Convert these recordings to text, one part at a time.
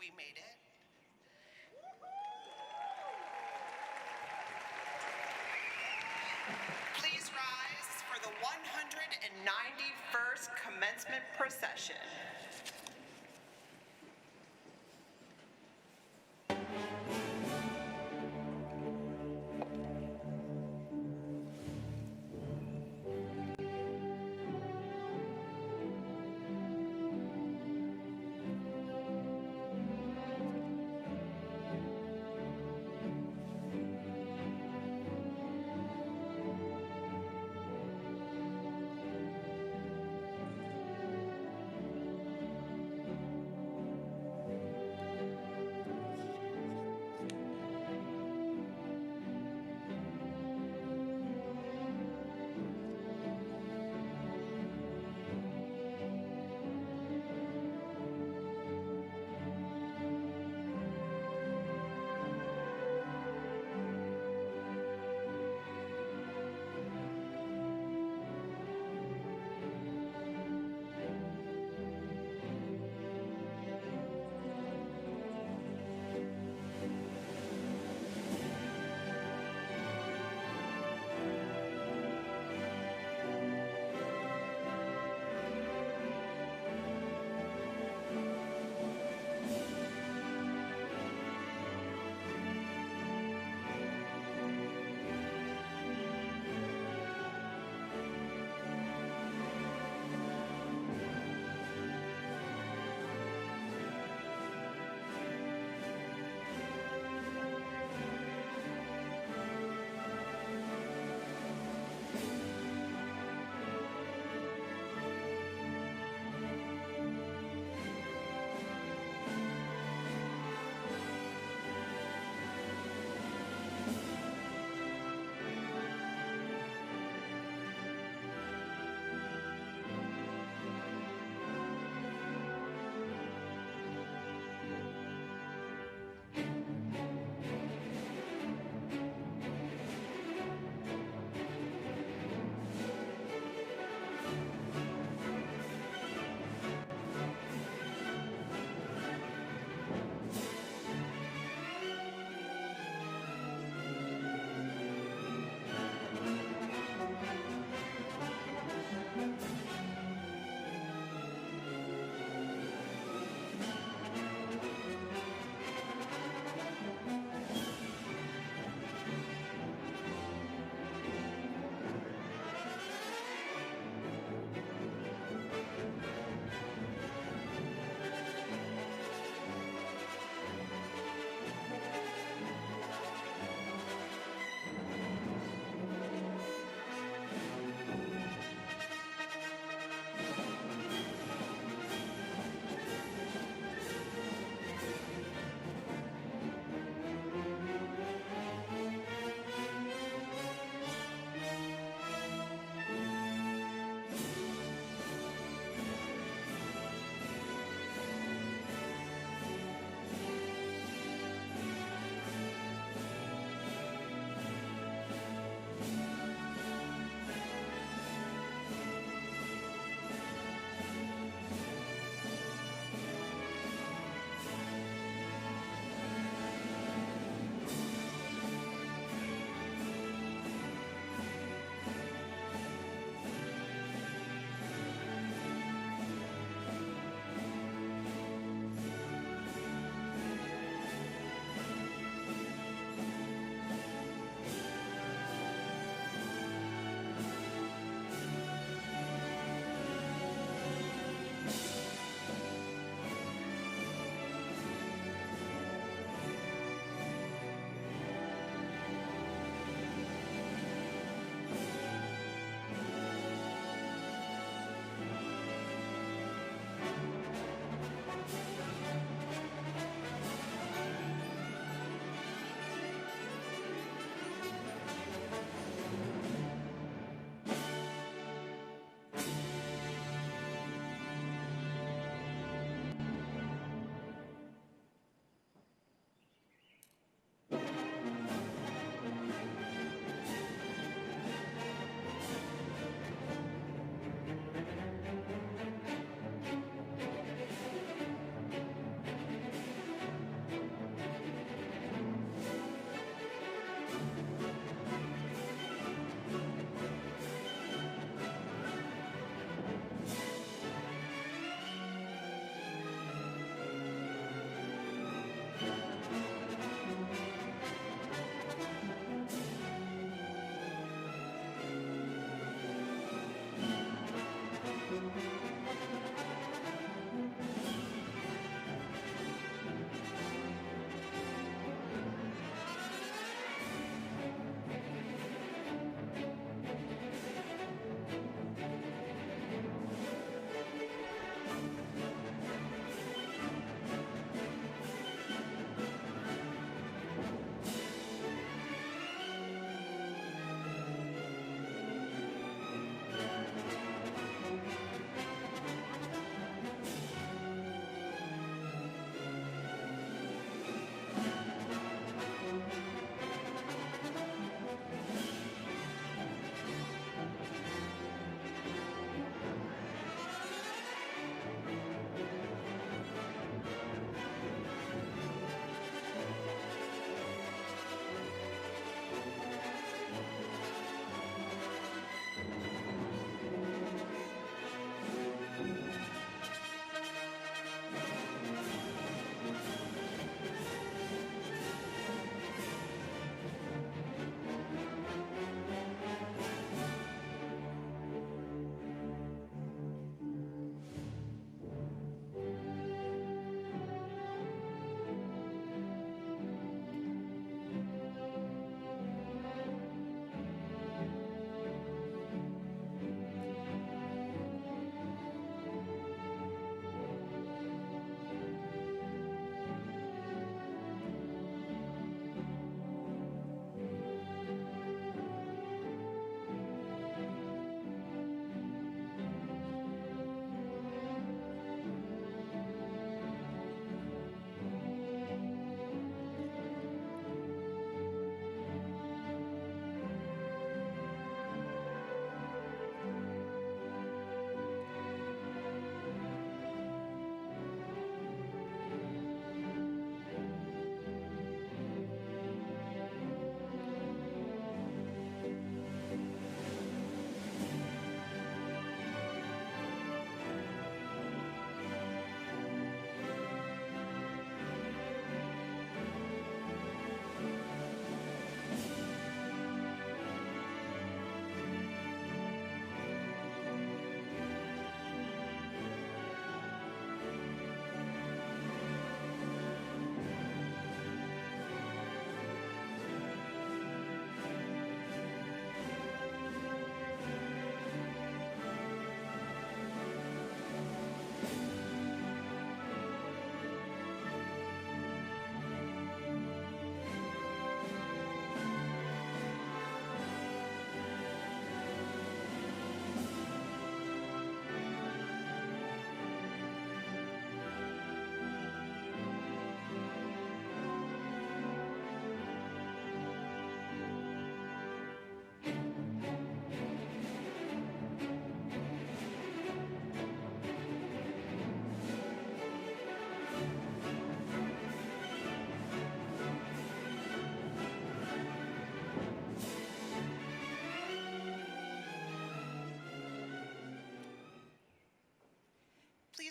We made it. Please rise for the 191st Commencement Procession.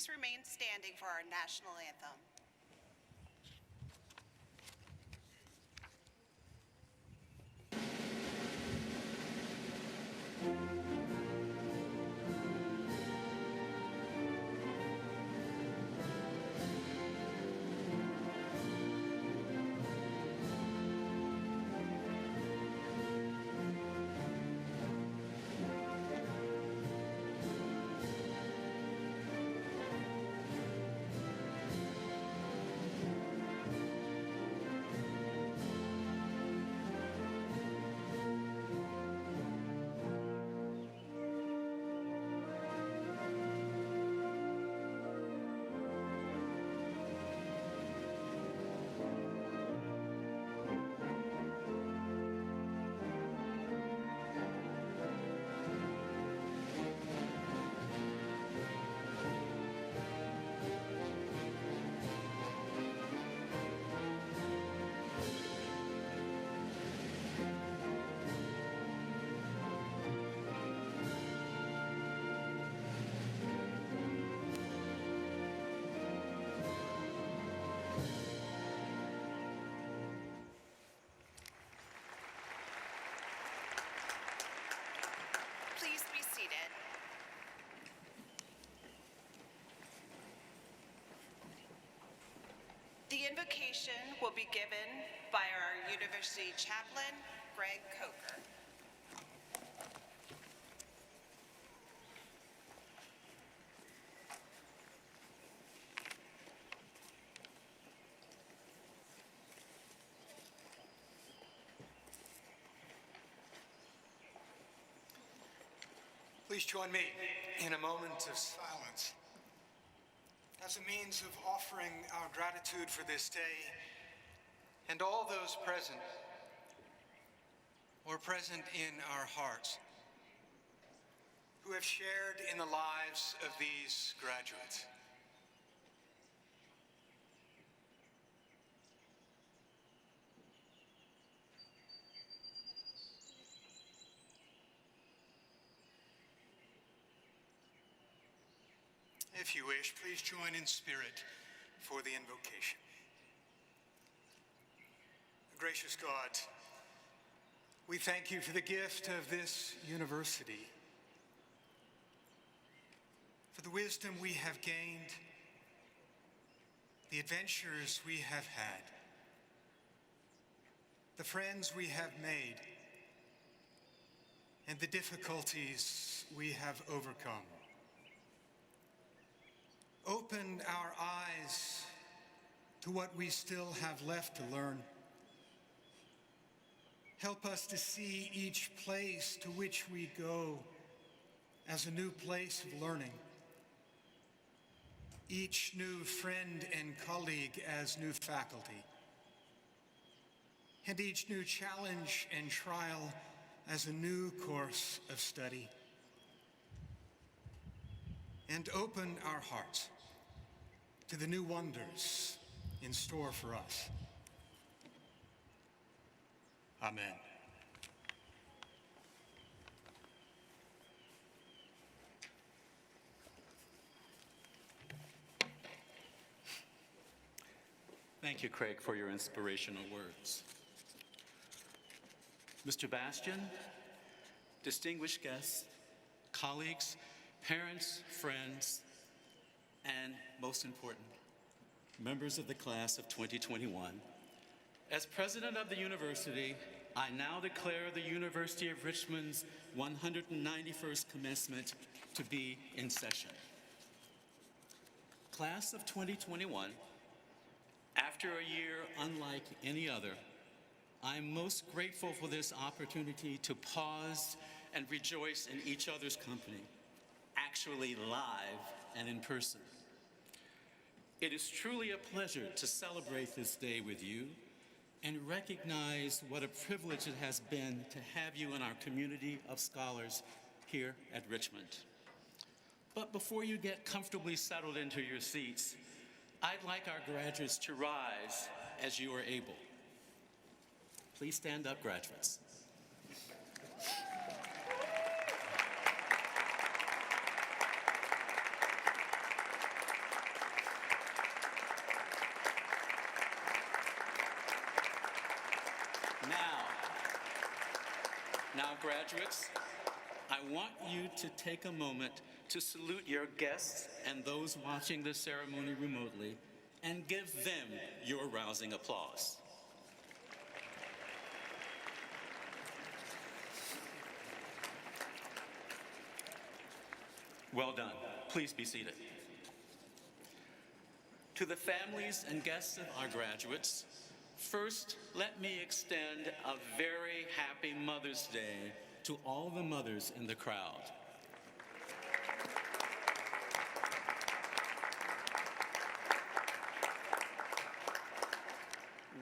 Please remain standing for our national anthem. Please be seated. The invocation will be given by our university chaplain, Greg Coker. Please join me in a moment of silence as a means of offering our gratitude for this day and all those present or present in our hearts who have shared in the lives of these graduates. If you wish, please join in spirit for the invocation. Gracious God, we thank you for the gift of this university, for the wisdom we have gained, the adventures we have had, the friends we have made, and the difficulties we have overcome. Open our eyes to what we still have left to learn. Help us to see each place to which we go as a new place of learning, each new friend and colleague as new faculty, and each new challenge and trial as a new course of study. And open our hearts to the new wonders in store for us. Amen. Thank you, Craig, for your inspirational words. Mr. Bastian, distinguished guests, colleagues, parents, friends, and most important, members of the class of 2021, as president of the university, I now declare the University of Richmond's 191st commencement to be in session. Class of 2021, after a year unlike any other, I am most grateful for this opportunity to pause and rejoice in each other's company, actually live and in person. It is truly a pleasure to celebrate this day with you and recognize what a privilege it has been to have you in our community of scholars here at Richmond. But before you get comfortably settled into your seats, I'd like our graduates to rise as you are able. Please stand up, graduates. Now, graduates, I want you to take a moment to salute your guests and those watching the ceremony remotely and give them your rousing applause. Well done. Please be seated. To the families and guests of our graduates, first, let me extend a very happy Mother's Day to all the mothers in the crowd.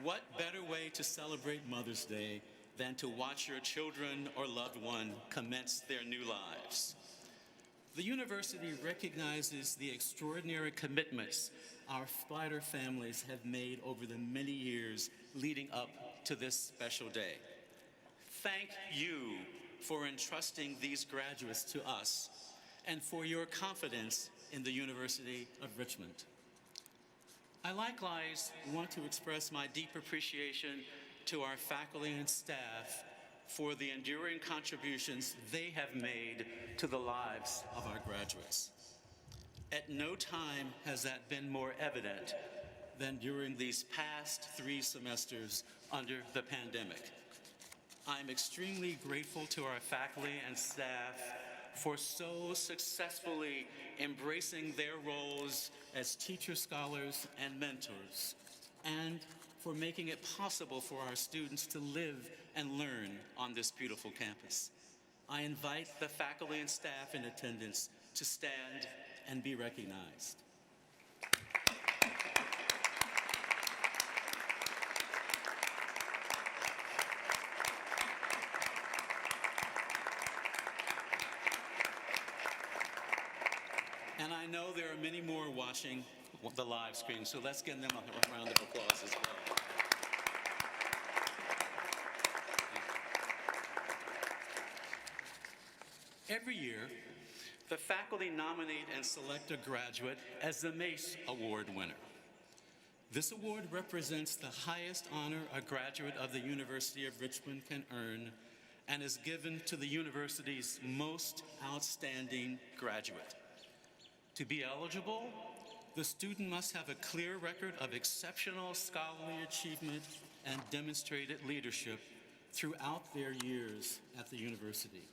What better way to celebrate Mother's Day than to watch your children or loved one commence their new lives? The university recognizes the extraordinary commitments our Spider families have made over the many years leading up to this special day. Thank you for entrusting these graduates to us and for your confidence in the University of Richmond. I likewise want to express my deep appreciation to our faculty and staff for the enduring contributions they have made to the lives of our graduates. At no time has that been more evident than during these past 3 semesters under the pandemic. I'm extremely grateful to our faculty and staff for so successfully embracing their roles as teacher scholars and mentors, and for making it possible for our students to live and learn on this beautiful campus. I invite the faculty and staff in attendance to stand and be recognized. And I know there are many more watching the live stream, so let's give them a round of applause as well. Every year, the faculty nominate and select a graduate as the Mace Award winner. This award represents the highest honor a graduate of the University of Richmond can earn and is given to the university's most outstanding graduate. To be eligible, the student must have a clear record of exceptional scholarly achievement and demonstrated leadership throughout their years at the university.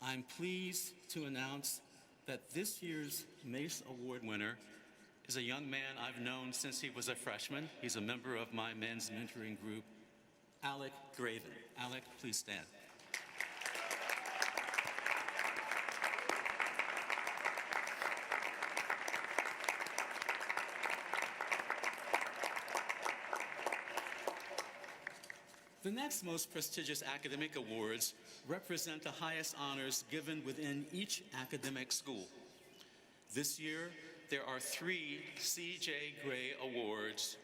I'm pleased to announce that this year's Mace Award winner is a young man I've known since he was a freshman. He's a member of my men's mentoring group, Alec Graven. Alec, please stand. The next most prestigious academic awards represent the highest honors given within each academic school. This year, there are 3 C.J. Gray Awards,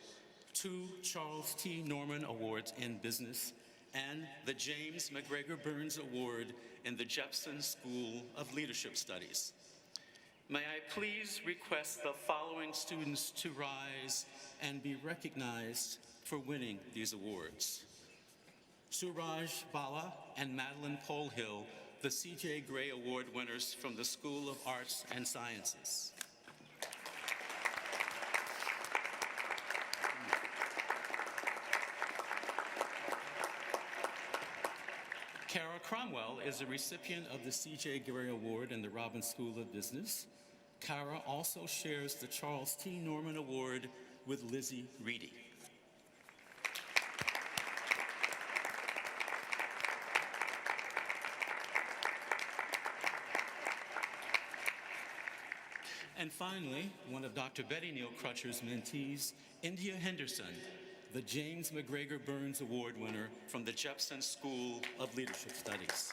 2 Charles T. Norman Awards in Business, and the James McGregor Burns Award in the Jepson School of Leadership Studies. May I please request the following students to rise and be recognized for winning these awards. Suraj Bala and Madeline Polhill, the C.J. Gray Award winners from the School of Arts and Sciences. Kara Cromwell is a recipient of the C.J. Gray Award in the Robbins School of Business. Kara also shares the Charles T. Norman Award with Lizzie Reedy. And finally, one of Dr. Betty Neal Crutcher's mentees, India Henderson, the James McGregor Burns Award winner from the Jepson School of Leadership Studies.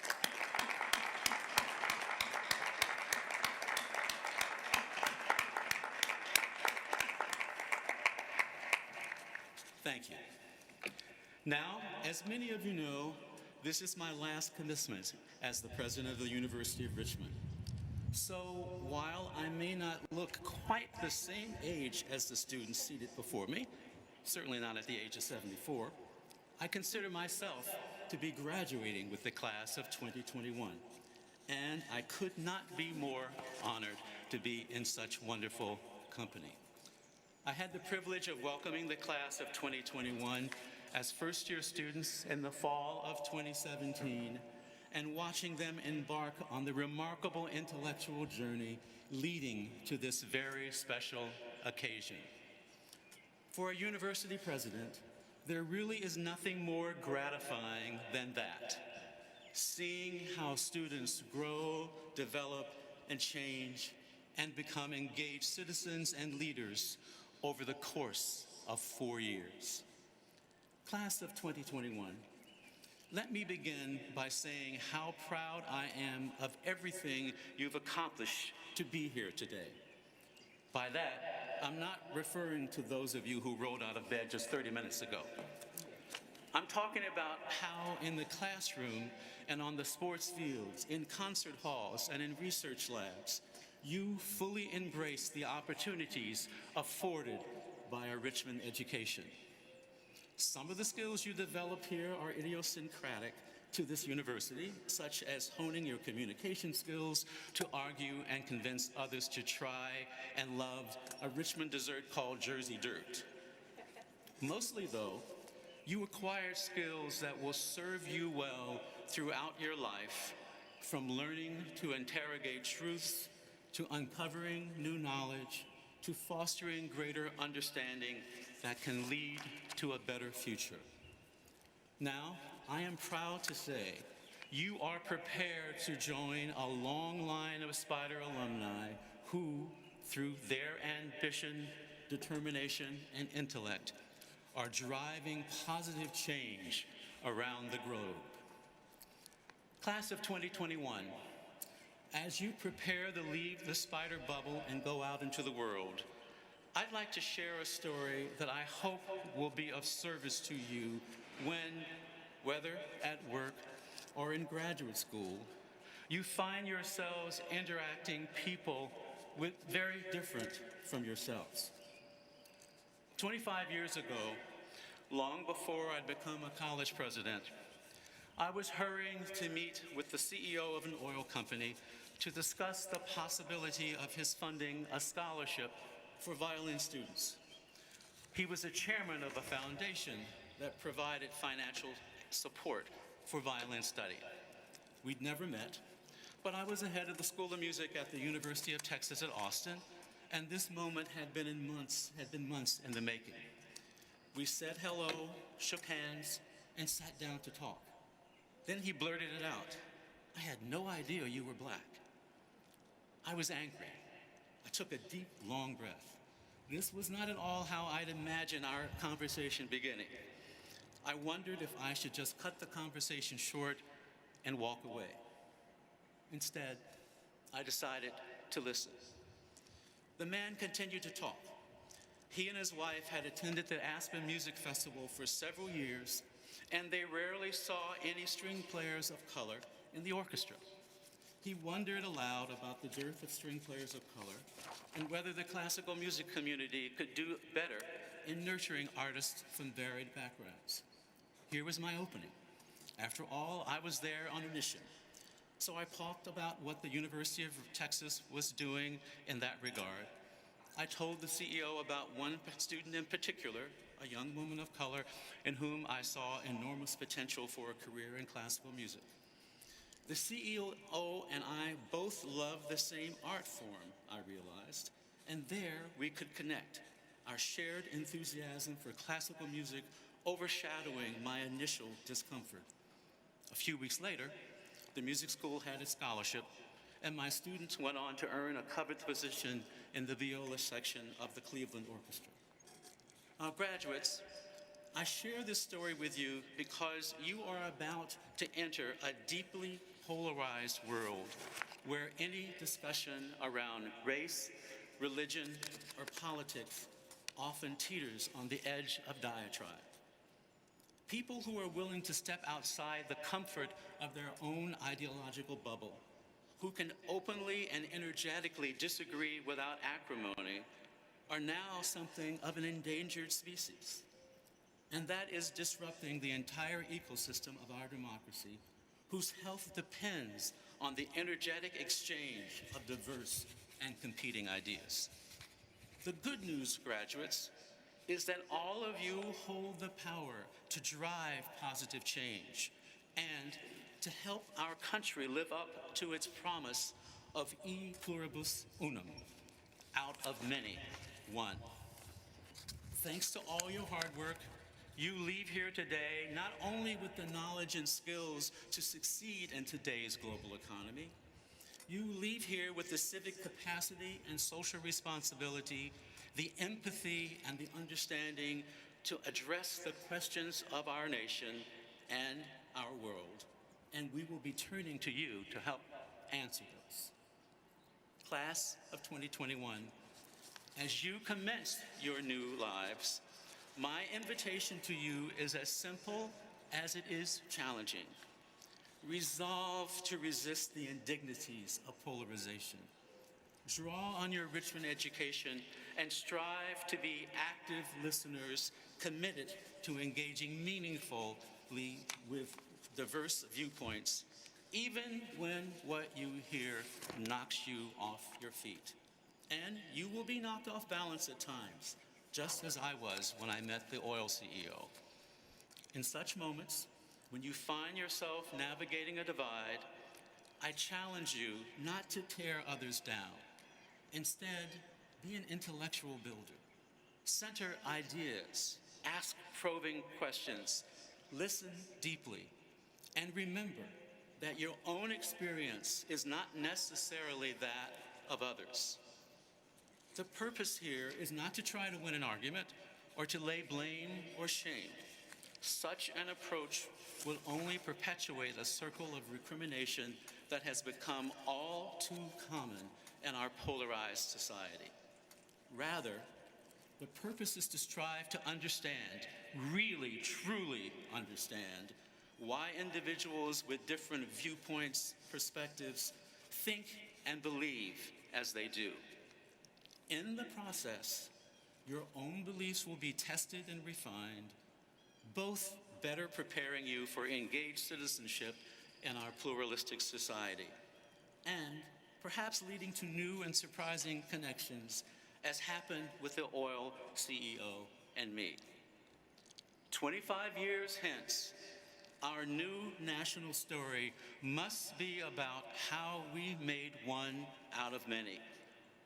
Thank you. Now, as many of you know, this is my last commencement as the president of the University of Richmond. So while I may not look quite the same age as the students seated before me, certainly not at the age of 74, I consider myself to be graduating with the class of 2021, and I could not be more honored to be in such wonderful company. I had the privilege of welcoming the class of 2021 as first-year students in the fall of 2017 and watching them embark on the remarkable intellectual journey leading to this very special occasion. For a university president, there really is nothing more gratifying than that. Seeing how students grow, develop, and change, and become engaged citizens and leaders over the course of 4 years. Class of 2021, let me begin by saying how proud I am of everything you've accomplished to be here today. By that, I'm not referring to those of you who rolled out of bed just 30 minutes ago. I'm talking about how in the classroom and on the sports fields, in concert halls and in research labs, you fully embrace the opportunities afforded by a Richmond education. Some of the skills you develop here are idiosyncratic to this university, such as honing your communication skills to argue and convince others to try and love a Richmond dessert called Jersey Dirt. Mostly, though, you acquire skills that will serve you well throughout your life, from learning to interrogate truths, to uncovering new knowledge, to fostering greater understanding that can lead to a better future. Now, I am proud to say you are prepared to join a long line of Spider alumni who, through their ambition, determination, and intellect, are driving positive change around the globe. Class of 2021, as you prepare to leave the Spider bubble and go out into the world, I'd like to share a story that I hope will be of service to you when, whether at work or in graduate school, you find yourselves interacting people with very different from yourselves. 25 years ago, long before I'd become a college president, I was hurrying to meet with the CEO of an oil company to discuss the possibility of his funding a scholarship for violin students. He was the chairman of a foundation that provided financial support for violin study. We'd never met, but I was the head of the School of Music at the University of Texas at Austin, and this moment had been months in the making. We said hello, shook hands, and sat down to talk. Then he blurted it out. "I had no idea you were black." I was angry. I took a deep, long breath. This was not at all how I'd imagined our conversation beginning. I wondered if I should just cut the conversation short and walk away. Instead, I decided to listen. The man continued to talk. He and his wife had attended the Aspen Music Festival for several years, and they rarely saw any string players of color in the orchestra. He wondered aloud about the dearth of string players of color and whether the classical music community could do better in nurturing artists from varied backgrounds. Here was my opening. After all, I was there on a mission. So I talked about what the University of Texas was doing in that regard. I told the CEO about one student in particular, a young woman of color, in whom I saw enormous potential for a career in classical music. The CEO and I both loved the same art form, I realized, and there we could connect, our shared enthusiasm for classical music overshadowing my initial discomfort. A few weeks later, the music school had a scholarship, and my students went on to earn a coveted position in the viola section of the Cleveland Orchestra. Graduates, I share this story with you because you are about to enter a deeply polarized world where any discussion around race, religion, or politics often teeters on the edge of diatribe. People who are willing to step outside the comfort of their own ideological bubble, who can openly and energetically disagree without acrimony, are now something of an endangered species. and that is disrupting the entire ecosystem of our democracy, whose health depends on the energetic exchange of diverse and competing ideas. The good news, graduates, is that all of you hold the power to drive positive change and to help our country live up to its promise of e pluribus unum, out of many, one. Thanks to all your hard work, you leave here today not only with the knowledge and skills to succeed in today's global economy, you leave here with the civic capacity and social responsibility, the empathy and the understanding to address the questions of our nation and our world. And we will be turning to you to help answer those. Class of 2021, as you commence your new lives, my invitation to you is as simple as it is challenging. Resolve to resist the indignities of polarization. Draw on your Richmond education and strive to be active listeners committed to engaging meaningfully with diverse viewpoints, even when what you hear knocks you off your feet. And you will be knocked off balance at times, just as I was when I met the oil CEO. In such moments, when you find yourself navigating a divide, I challenge you not to tear others down. Instead, be an intellectual builder. Center ideas, ask probing questions, listen deeply, and remember that your own experience is not necessarily that of others. The purpose here is not to try to win an argument or to lay blame or shame. Such an approach will only perpetuate a circle of recrimination that has become all too common in our polarized society. Rather, the purpose is to strive to understand, really, truly understand, why individuals with different viewpoints, perspectives, think and believe as they do. In the process, your own beliefs will be tested and refined, both better preparing you for engaged citizenship in our pluralistic society, and perhaps leading to new and surprising connections, as happened with the oil CEO and me. 25 years hence, our new national story must be about how we made one out of many.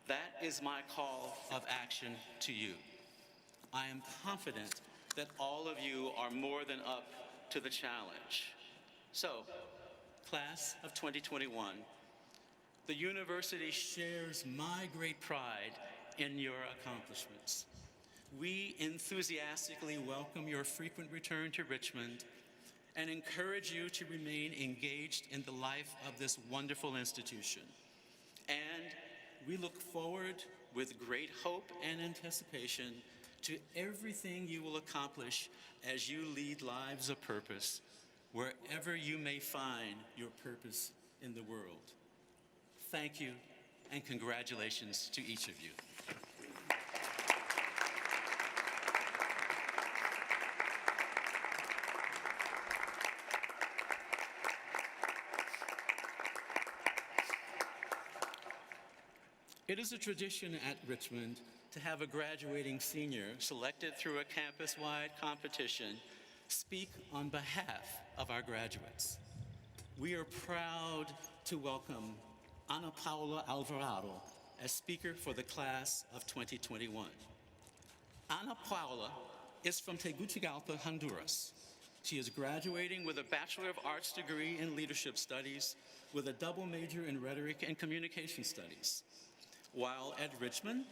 That is my call of action to you. I am confident that all of you are more than up to the challenge. So, class of 2021, the university shares my great pride in your accomplishments. We enthusiastically welcome your frequent return to Richmond and encourage you to remain engaged in the life of this wonderful institution. And we look forward with great hope and anticipation to everything you will accomplish as you lead lives of purpose, wherever you may find your purpose in the world. Thank you, and congratulations to each of you. It is a tradition at Richmond to have a graduating senior selected through a campus-wide competition speak on behalf of our graduates. We are proud to welcome Ana Paula Alvarado as speaker for the class of 2021. Ana Paula is from Tegucigalpa, Honduras. She is graduating with a Bachelor of Arts degree in Leadership Studies with a double major in Rhetoric and Communication Studies. While at Richmond,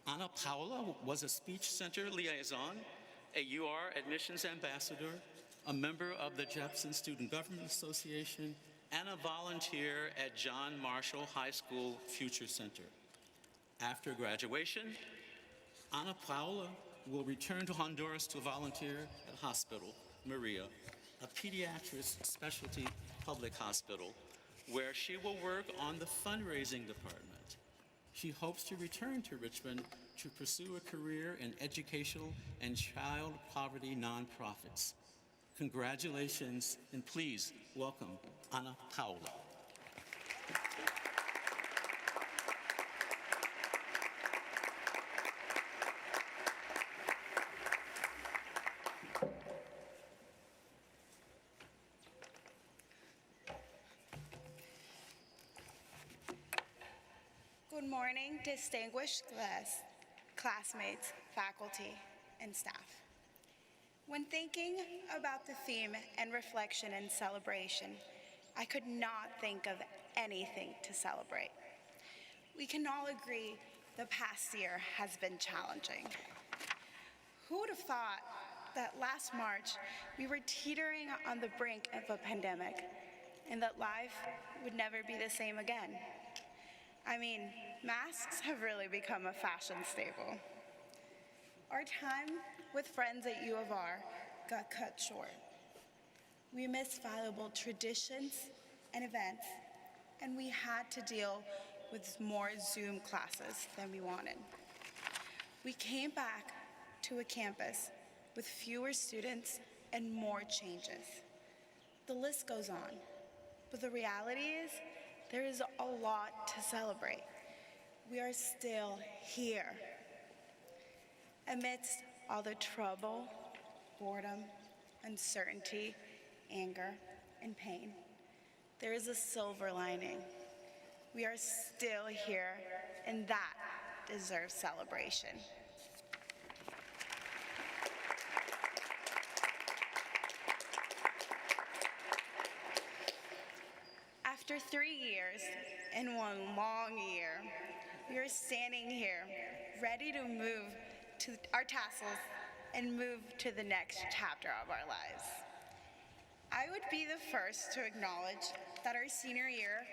Ana Paula was a Speech Center liaison, a UR admissions ambassador, a member of the Jefferson Student Government Association, and a volunteer at John Marshall High School Future Center. After graduation, Ana Paula will return to Honduras to volunteer at Hospital Maria, a pediatrics specialty public hospital, where she will work on the fundraising department. She hopes to return to Richmond to pursue a career in educational and child poverty nonprofits. Congratulations, and please welcome Ana Paula. Good morning, distinguished classmates, faculty, and staff. When thinking about the theme and reflection and celebration, I could not think of anything to celebrate. We can all agree the past year has been challenging. Who would have thought that last March we were teetering on the brink of a pandemic and that life would never be the same again? I mean, masks have really become a fashion staple. Our time with friends at U of R got cut short. We missed valuable traditions and events, and we had to deal with more Zoom classes than we wanted. We came back to a campus with fewer students and more changes. The list goes on, but the reality is there is a lot to celebrate. We are still here. Amidst all the trouble, boredom, uncertainty, anger, and pain, there is a silver lining. We are still here, and that deserves celebration. After 3 years and one long year, we are standing here, ready to move to our tassels and move to the next chapter of our lives. I would be the first to acknowledge that our senior year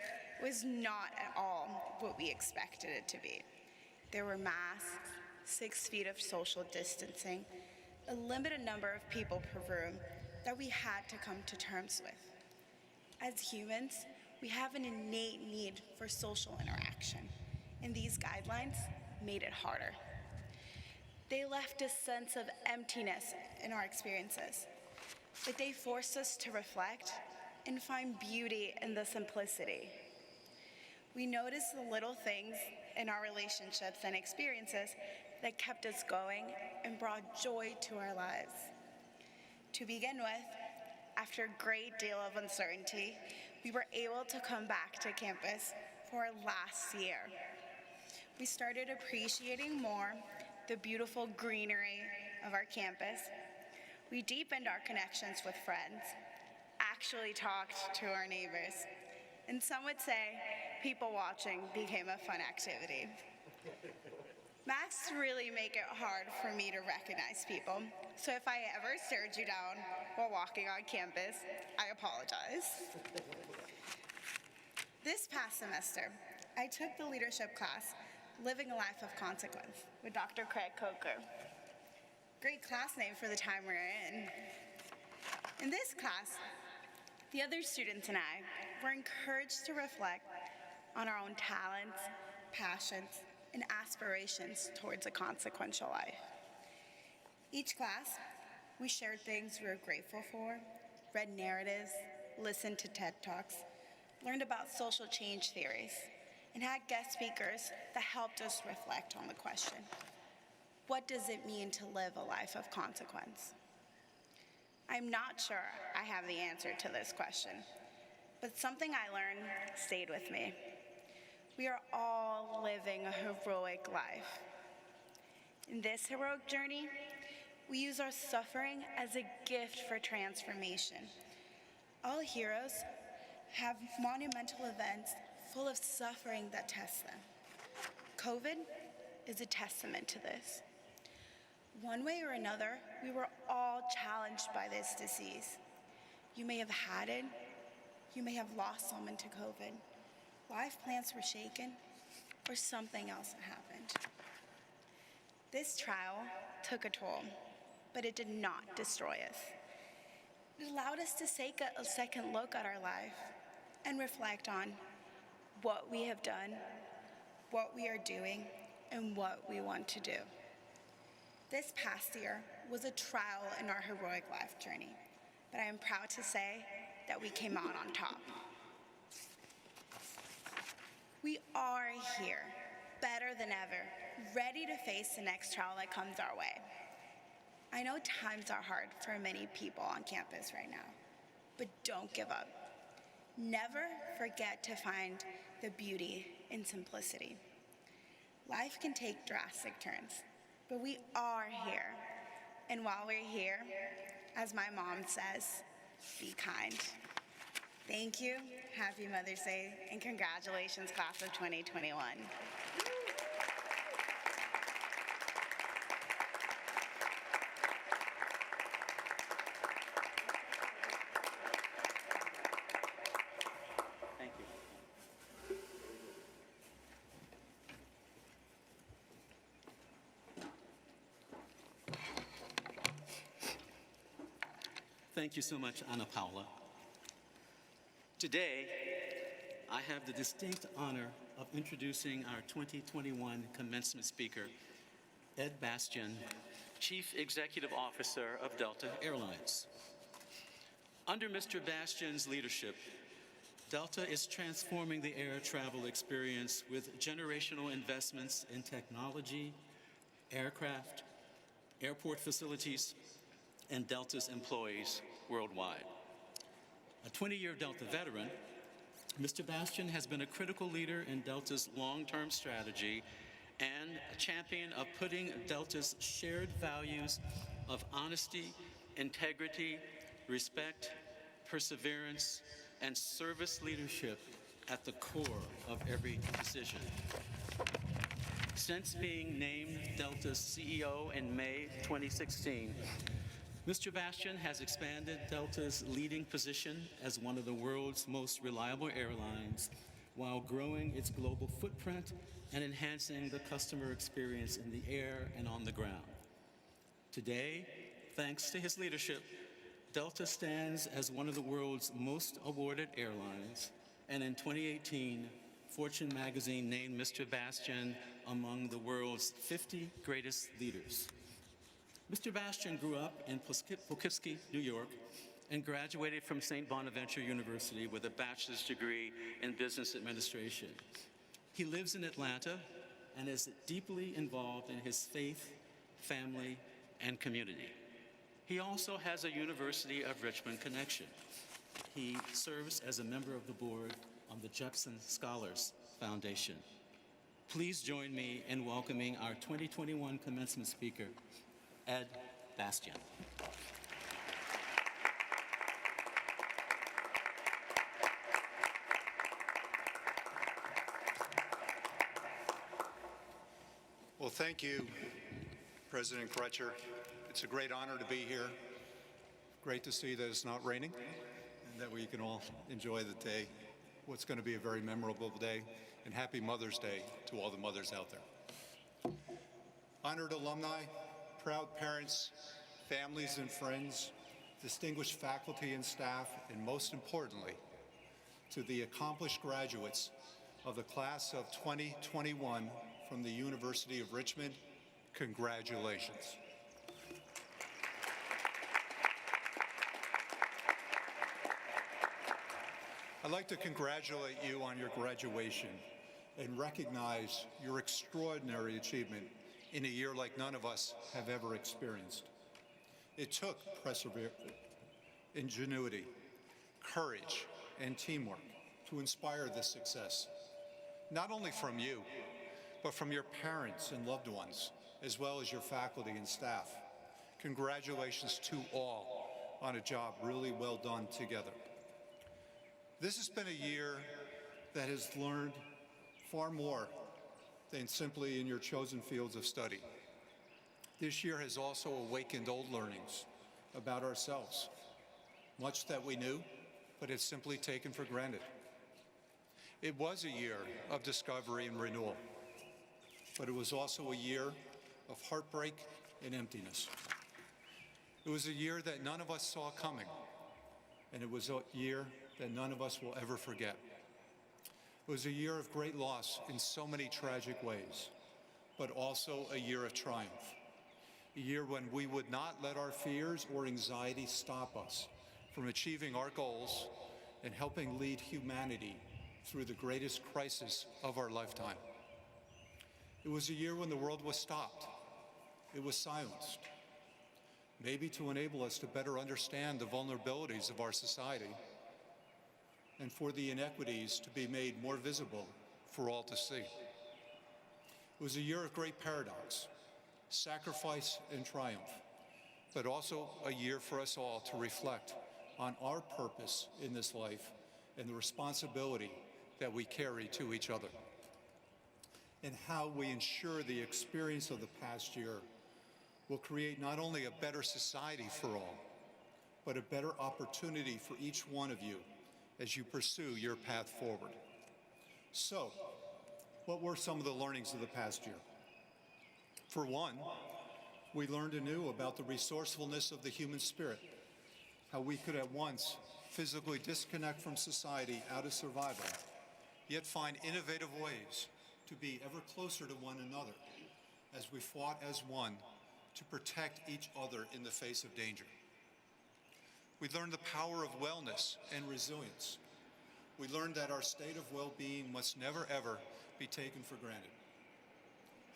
was not at all what we expected it to be. There were masks, 6 feet of social distancing, a limited number of people per room that we had to come to terms with. As humans, we have an innate need for social interaction, and these guidelines made it harder. They left a sense of emptiness in our experiences, but they forced us to reflect and find beauty in the simplicity. We noticed the little things in our relationships and experiences that kept us going and brought joy to our lives. To begin with, after a great deal of uncertainty, we were able to come back to campus for our last year. We started appreciating more the beautiful greenery of our campus. We deepened our connections with friends, actually talked to our neighbors, and some would say people watching became a fun activity. Masks really make it hard for me to recognize people, so if I ever stared you down while walking on campus, I apologize. This past semester, I took the leadership class, Living a Life of Consequence, with Dr. Craig Coker. Great class name for the time we're in. In this class, the other students and I were encouraged to reflect on our own talents, passions, and aspirations towards a consequential life. Each class, we shared things we were grateful for, read narratives, listened to TED Talks, learned about social change theories, and had guest speakers that helped us reflect on the question, what does it mean to live a life of consequence? I'm not sure I have the answer to this question, but something I learned stayed with me. We are all living a heroic life. In this heroic journey, we use our suffering as a gift for transformation. All heroes have monumental events full of suffering that test them. COVID is a testament to this. One way or another, we were all challenged by this disease. You may have had it, you may have lost someone to COVID. Life plans were shaken, or something else had happened. This trial took a toll, but it did not destroy us. It allowed us to take a second look at our life and reflect on what we have done, what we are doing, and what we want to do. This past year was a trial in our heroic life journey, but I am proud to say that we came out on top. We are here, better than ever, ready to face the next trial that comes our way. I know times are hard for many people on campus right now, but don't give up. Never forget to find the beauty in simplicity. Life can take drastic turns, but we are here. And while we're here, as my mom says, be kind. Thank you, happy Mother's Day, and congratulations, class of 2021. Thank you. Thank you so much, Ana Paula. Today, I have the distinct honor of introducing our 2021 commencement speaker, Ed Bastian, Chief Executive Officer of Delta Airlines. Under Mr. Bastian's leadership, Delta is transforming the air travel experience with generational investments in technology, aircraft, airport facilities, and Delta's employees worldwide. A 20-year Delta veteran, Mr. Bastian has been a critical leader in Delta's long-term strategy and a champion of putting Delta's shared values of honesty, integrity, respect, perseverance, and service leadership at the core of every decision. Since being named Delta's CEO in May 2016, Mr. Bastian has expanded Delta's leading position as one of the world's most reliable airlines while growing its global footprint and enhancing the customer experience in the air and on the ground. Today, thanks to his leadership, Delta stands as one of the world's most awarded airlines, and in 2018, Fortune magazine named Mr. Bastian among the world's 50 greatest leaders. Mr. Bastian grew up in Poughkeepsie, New York, and graduated from St. Bonaventure University with a bachelor's degree in business administration. He lives in Atlanta and is deeply involved in his faith, family, and community. He also has a University of Richmond connection. He serves as a member of the board on the Jepson Scholars Foundation. Please join me in welcoming our 2021 commencement speaker, Ed Bastian. Well, thank you, President Crutcher. It's a great honor to be here. Great to see that it's not raining and that we can all enjoy the day, what's going to be a very memorable day, and happy Mother's Day to all the mothers out there. Honored alumni, proud parents, families and friends, distinguished faculty and staff, and most importantly, to the accomplished graduates of the class of 2021 from the University of Richmond, congratulations. I'd like to congratulate you on your graduation and recognize your extraordinary achievement in a year like none of us have ever experienced. It took perseverance, ingenuity, courage, and teamwork to inspire this success, not only from you, but from your parents and loved ones, as well as your faculty and staff. Congratulations to all on a job really well done together. This has been a year that has learned far more than simply in your chosen fields of study. This year has also awakened old learnings about ourselves, much that we knew, but it's simply taken for granted. It was a year of discovery and renewal, but it was also a year of heartbreak and emptiness. It was a year that none of us saw coming, and it was a year that none of us will ever forget. It was a year of great loss in so many tragic ways, but also a year of triumph. A year when we would not let our fears or anxiety stop us from achieving our goals and helping lead humanity through the greatest crisis of our lifetime. It was a year when the world was stopped. It was silenced, maybe to enable us to better understand the vulnerabilities of our society and for the inequities to be made more visible for all to see. It was a year of great paradox, sacrifice and triumph, but also a year for us all to reflect on our purpose in this life and the responsibility that we carry to each other, and how we ensure the experience of the past year will create not only a better society for all, but a better opportunity for each one of you as you pursue your path forward. So, what were some of the learnings of the past year? For one, we learned anew about the resourcefulness of the human spirit, how we could at once physically disconnect from society out of survival, yet find innovative ways to be ever closer to one another as we fought as one to protect each other in the face of danger. We learned the power of wellness and resilience. We learned that our state of well-being must never, ever be taken for granted.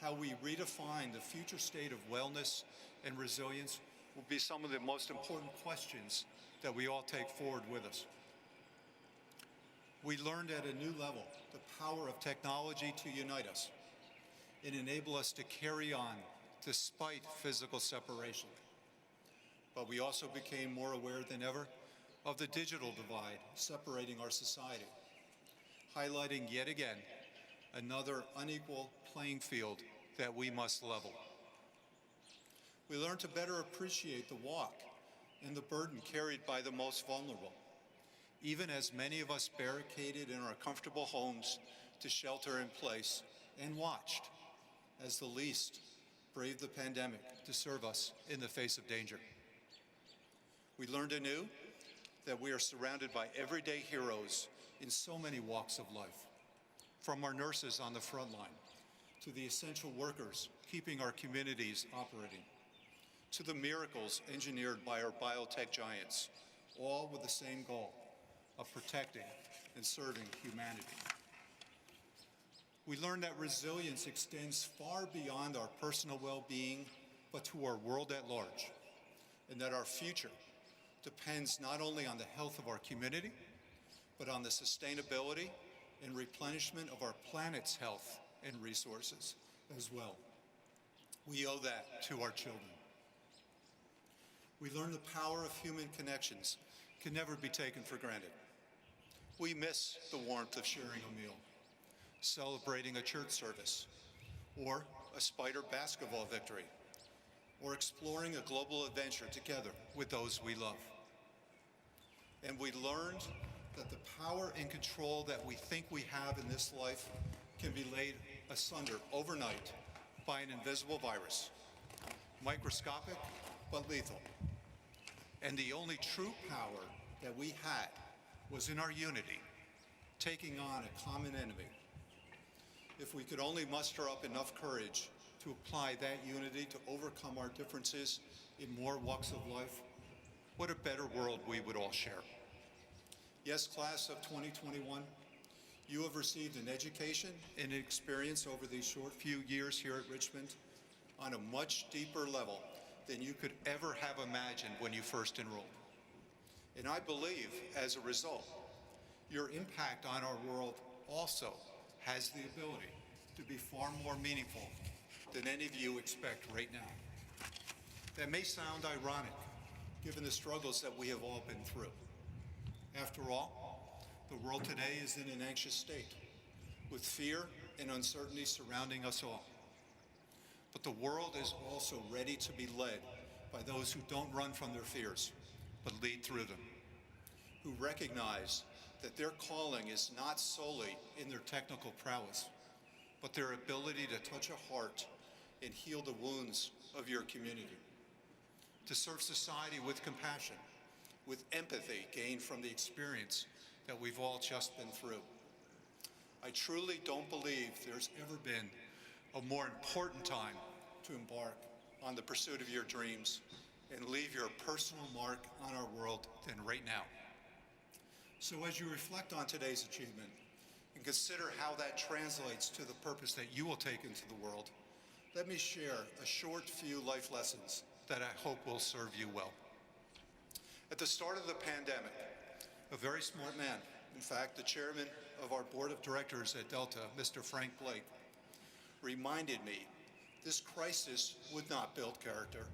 How we redefine the future state of wellness and resilience will be some of the most important questions that we all take forward with us. We learned at a new level the power of technology to unite us and enable us to carry on despite physical separation. But we also became more aware than ever of the digital divide separating our society, highlighting yet again another unequal playing field that we must level. We learned to better appreciate the walk and the burden carried by the most vulnerable, even as many of us barricaded in our comfortable homes to shelter in place and watched as the least braved the pandemic to serve us in the face of danger. We learned anew that we are surrounded by everyday heroes in so many walks of life, from our nurses on the front line, to the essential workers keeping our communities operating, to the miracles engineered by our biotech giants, all with the same goal of protecting and serving humanity. We learned that resilience extends far beyond our personal well-being, but to our world at large, and that our future depends not only on the health of our community, but on the sustainability and replenishment of our planet's health and resources as well. We owe that to our children. We learned the power of human connections can never be taken for granted. We miss the warmth of sharing a meal, celebrating a church service, or a Spider basketball victory, or exploring a global adventure together with those we love. And we learned that the power and control that we think we have in this life can be laid asunder overnight by an invisible virus, microscopic but lethal. And the only true power that we had was in our unity, taking on a common enemy. If we could only muster up enough courage to apply that unity to overcome our differences in more walks of life, what a better world we would all share. Yes, class of 2021, you have received an education and an experience over these short few years here at Richmond on a much deeper level than you could ever have imagined when you first enrolled. And I believe, as a result, your impact on our world also has the ability to be far more meaningful than any of you expect right now. That may sound ironic, given the struggles that we have all been through. After all, the world today is in an anxious state, with fear and uncertainty surrounding us all. But the world is also ready to be led by those who don't run from their fears, but lead through them, who recognize that their calling is not solely in their technical prowess, but their ability to touch a heart and heal the wounds of your community, to serve society with compassion, with empathy gained from the experience that we've all just been through. I truly don't believe there's ever been a more important time to embark on the pursuit of your dreams and leave your personal mark on our world than right now. So as you reflect on today's achievement and consider how that translates to the purpose that you will take into the world, let me share a short few life lessons that I hope will serve you well. At the start of the pandemic, a very smart man, in fact, the chairman of our board of directors at Delta, Mr. Frank Blake, reminded me this crisis would not build character,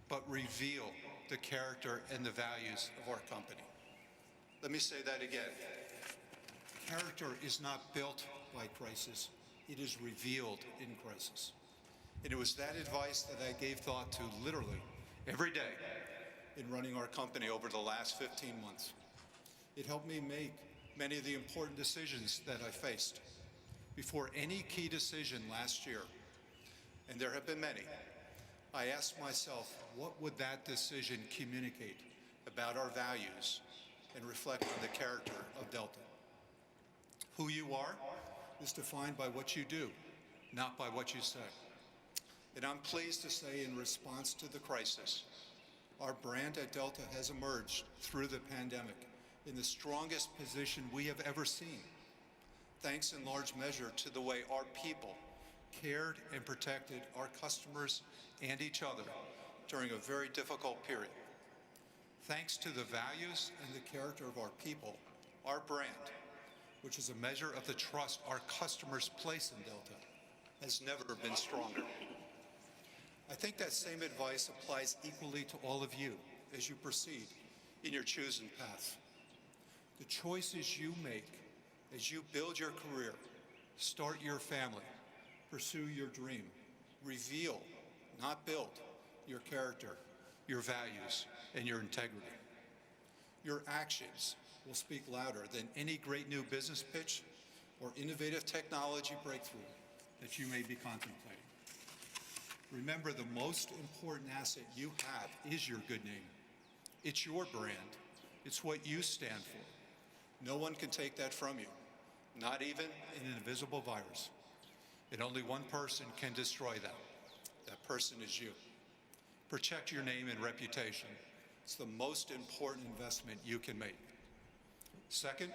but reveal the character and the values of our company. Let me say that again. Character is not built by crisis, it is revealed in crisis. And it was that advice that I gave thought to literally every day in running our company over the last 15 months. It helped me make many of the important decisions that I faced. Before any key decision last year, and there have been many, I asked myself, what would that decision communicate about our values and reflect on the character of Delta? Who you are is defined by what you do, not by what you say. And I'm pleased to say, in response to the crisis, our brand at Delta has emerged through the pandemic in the strongest position we have ever seen, thanks in large measure to the way our people cared and protected our customers and each other during a very difficult period. Thanks to the values and the character of our people, our brand, which is a measure of the trust our customers place in Delta, has never been stronger. I think that same advice applies equally to all of you as you proceed in your chosen path. The choices you make as you build your career, start your family, pursue your dream, reveal, not build, your character, your values, and your integrity. Your actions will speak louder than any great new business pitch or innovative technology breakthrough that you may be contemplating. Remember, the most important asset you have is your good name. It's your brand. It's what you stand for. No one can take that from you, not even an invisible virus. And only one person can destroy that. That person is you. Protect your name and reputation. It's the most important investment you can make. Second,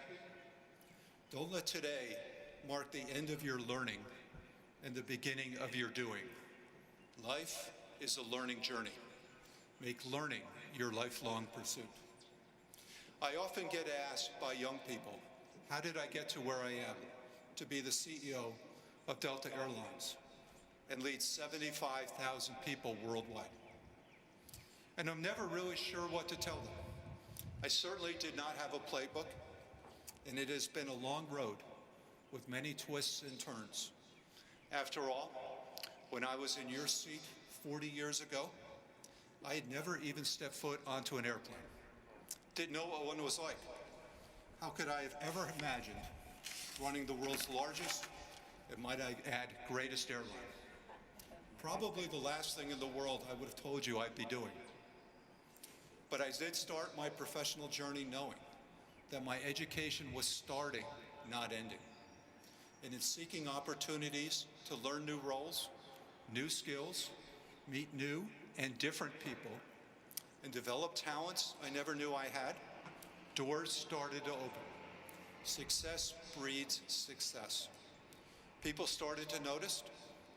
don't let today mark the end of your learning and the beginning of your doing. Life is a learning journey. Make learning your lifelong pursuit. I often get asked by young people, how did I get to where I am to be the CEO of Delta Airlines and lead 75,000 people worldwide? And I'm never really sure what to tell them. I certainly did not have a playbook, and it has been a long road with many twists and turns. After all, when I was in your seat 40 years ago, I had never even stepped foot onto an airplane. Didn't know what one was like. How could I have ever imagined running the world's largest, and might I add, greatest airline? Probably the last thing in the world I would have told you I'd be doing. But I did start my professional journey knowing that my education was starting, not ending. And in seeking opportunities to learn new roles, new skills, meet new and different people, and develop talents I never knew I had, doors started to open. Success breeds success. People started to notice,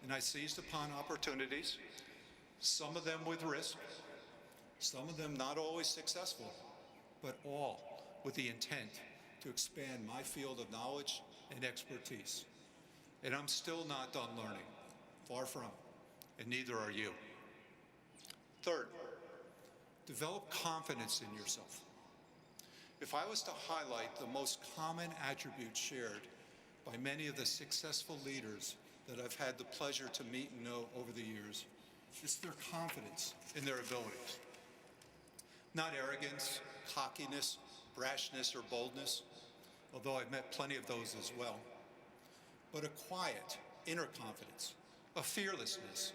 and I seized upon opportunities, some of them with risk, some of them not always successful, but all with the intent to expand my field of knowledge and expertise. And I'm still not done learning, far from, and neither are you. Third, develop confidence in yourself. If I was to highlight the most common attributes shared by many of the successful leaders that I've had the pleasure to meet and know over the years, it's their confidence in their abilities. Not arrogance, cockiness, brashness, or boldness, although I've met plenty of those as well, but a quiet inner confidence, a fearlessness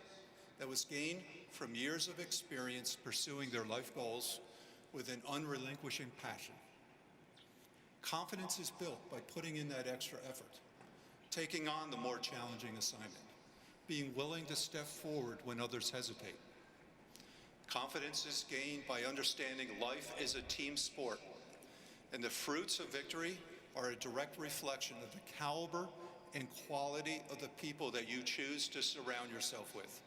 that was gained from years of experience pursuing their life goals with an unrelinquishing passion. Confidence is built by putting in that extra effort, taking on the more challenging assignment, being willing to step forward when others hesitate. Confidence is gained by understanding life is a team sport, and the fruits of victory are a direct reflection of the caliber and quality of the people that you choose to surround yourself with.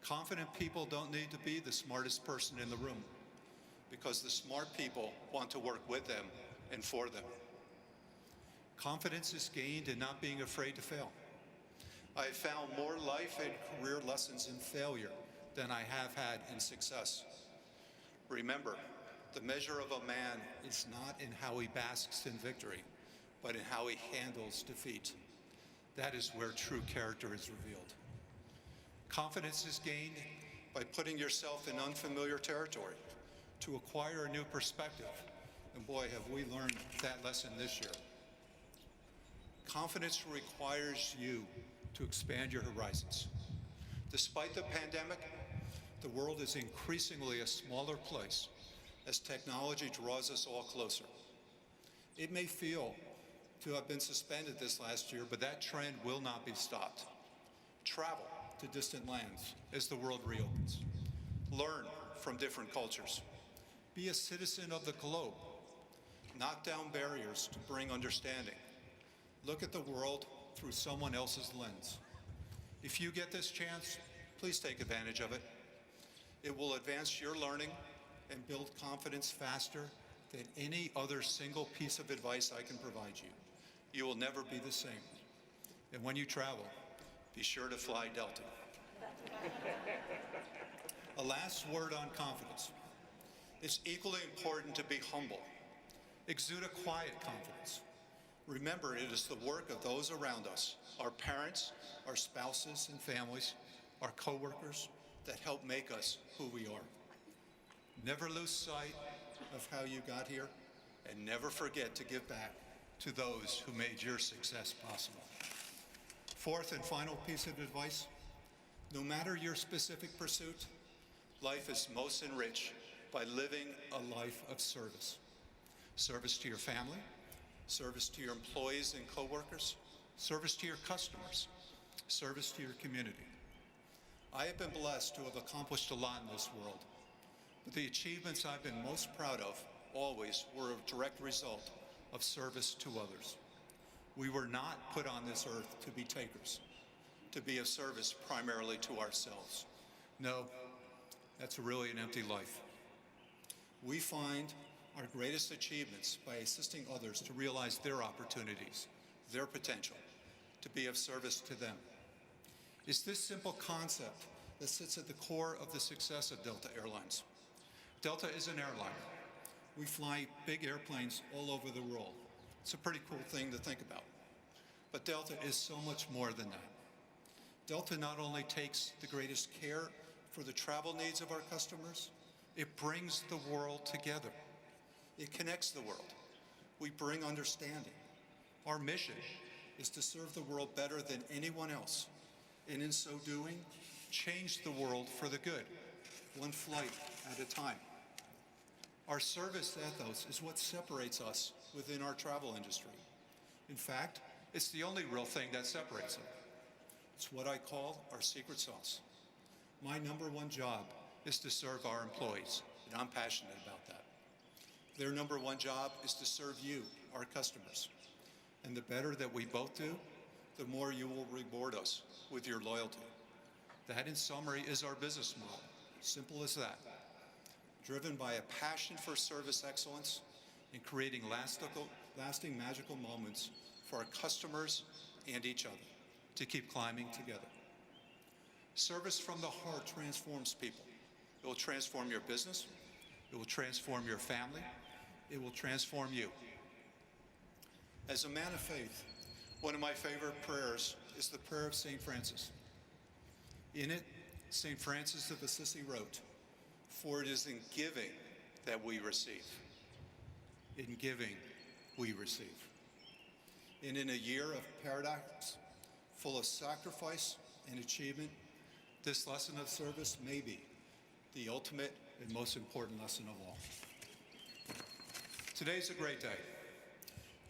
Confident people don't need to be the smartest person in the room, because the smart people want to work with them and for them. Confidence is gained in not being afraid to fail. I have found more life and career lessons in failure than I have had in success. Remember, the measure of a man is not in how he basks in victory, but in how he handles defeat. That is where true character is revealed. Confidence is gained by putting yourself in unfamiliar territory to acquire a new perspective. And boy, have we learned that lesson this year. Confidence requires you to expand your horizons. Despite the pandemic, the world is increasingly a smaller place as technology draws us all closer. It may feel to have been suspended this last year, but that trend will not be stopped. Travel to distant lands as the world reopens. Learn from different cultures. Be a citizen of the globe. Knock down barriers to bring understanding. Look at the world through someone else's lens. If you get this chance, please take advantage of it. It will advance your learning and build confidence faster than any other single piece of advice I can provide you. You will never be the same. And when you travel, be sure to fly Delta. A last word on confidence. It's equally important to be humble. Exude a quiet confidence. Remember, it is the work of those around us, our parents, our spouses and families, our coworkers, that help make us who we are. Never lose sight of how you got here, and never forget to give back to those who made your success possible. Fourth and final piece of advice, no matter your specific pursuit, life is most enriched by living a life of service. Service to your family, service to your employees and coworkers, service to your customers, service to your community. I have been blessed to have accomplished a lot in this world, but the achievements I've been most proud of always were a direct result of service to others. We were not put on this earth to be takers, to be of service primarily to ourselves. No, that's really an empty life. We find our greatest achievements by assisting others to realize their opportunities, their potential, to be of service to them. It's this simple concept that sits at the core of the success of Delta Airlines. Delta is an airline. We fly big airplanes all over the world. It's a pretty cool thing to think about. But Delta is so much more than that. Delta not only takes the greatest care for the travel needs of our customers, it brings the world together. It connects the world. We bring understanding. Our mission is to serve the world better than anyone else, and in so doing, change the world for the good, one flight at a time. Our service ethos is what separates us within our travel industry. In fact, it's the only real thing that separates it. It's what I call our secret sauce. My number one job is to serve our employees, and I'm passionate about that. Their number one job is to serve you, our customers. And the better that we both do, the more you will reward us with your loyalty. That, in summary, is our business model. Simple as that. Driven by a passion for service excellence and creating lasting magical moments for our customers and each other to keep climbing together. Service from the heart transforms people. It will transform your business. It will transform your family. It will transform you. As a man of faith, one of my favorite prayers is the prayer of St. Francis. In it, St. Francis of Assisi wrote, "For it is in giving that we receive." In giving, we receive. And in a year of paradox, full of sacrifice and achievement, this lesson of service may be the ultimate and most important lesson of all. Today's a great day.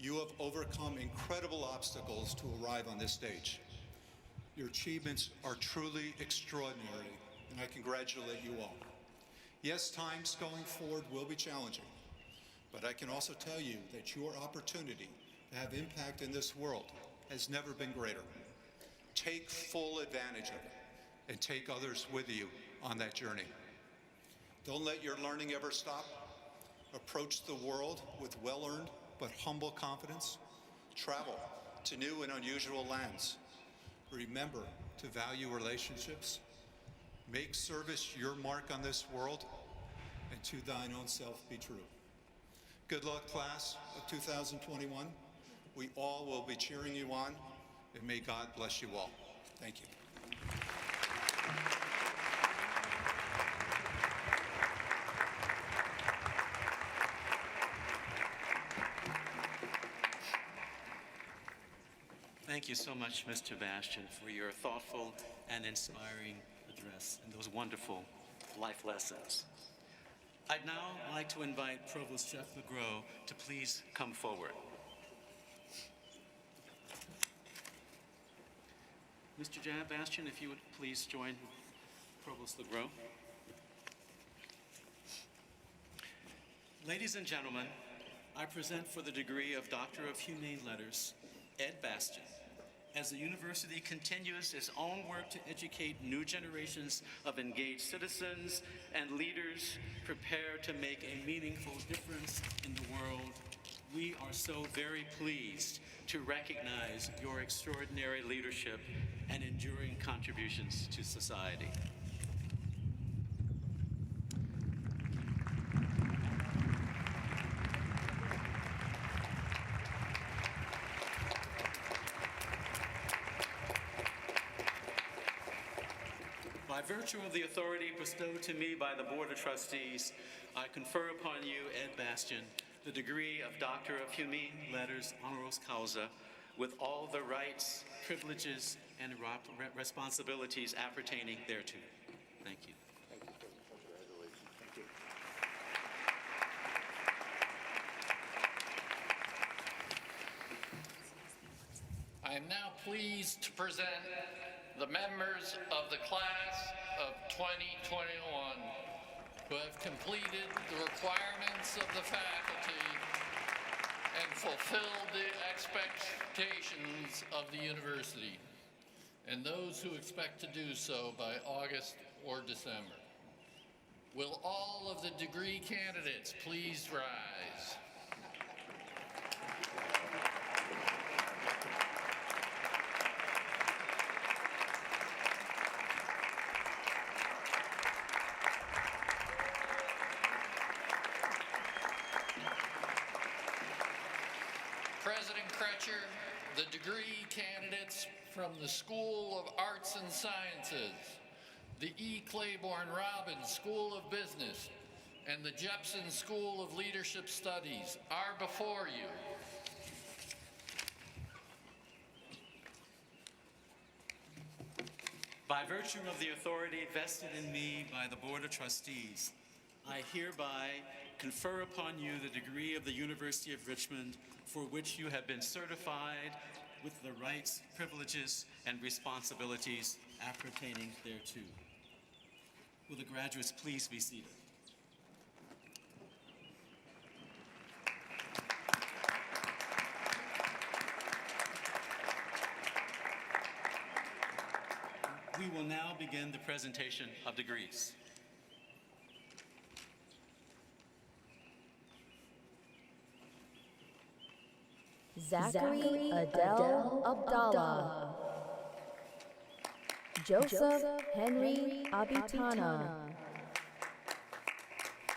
You have overcome incredible obstacles to arrive on this stage. Your achievements are truly extraordinary, and I congratulate you all. Yes, times going forward will be challenging, but I can also tell you that your opportunity to have impact in this world has never been greater. Take full advantage of it and take others with you on that journey. Don't let your learning ever stop. Approach the world with well-earned but humble confidence. Travel to new and unusual lands. Remember to value relationships. Make service your mark on this world, and to thine own self be true. Good luck, class of 2021. We all will be cheering you on, and may God bless you all. Thank you. Thank you so much, Mr. Bastian, for your thoughtful and inspiring address and those wonderful life lessons. I'd now like to invite Provost Jeff LeGros to please come forward. Mr. Bastian, if you would please join Provost LeGros. Ladies and gentlemen, I present for the degree of Doctor of Humane Letters, Ed Bastian, as the university continues its own work to educate new generations of engaged citizens and leaders prepared to make a meaningful difference in the world. We are so very pleased to recognize your extraordinary leadership and enduring contributions to society. By virtue of the authority bestowed to me by the Board of Trustees, I confer upon you, Ed Bastian, the degree of Doctor of Humane Letters honoris causa, with all the rights, privileges, and responsibilities appertaining thereto. Thank you. I am now pleased to present the members of the class of 2021 who have completed the requirements of the faculty and fulfilled the expectations of the university, and those who expect to do so by August or December. Will all of the degree candidates please rise? President Crutcher, the degree candidates from the School of Arts and Sciences, the E. Claiborne Robbins School of Business, and the Jepson School of Leadership Studies are before you. By virtue of the authority vested in me by the Board of Trustees, I hereby confer upon you the degree of the University of Richmond for which you have been certified with the rights, privileges, and responsibilities appertaining thereto. Will the graduates please be seated? We will now begin the presentation of degrees. Zachary Adel Abdallah, Joseph Henry Abitana,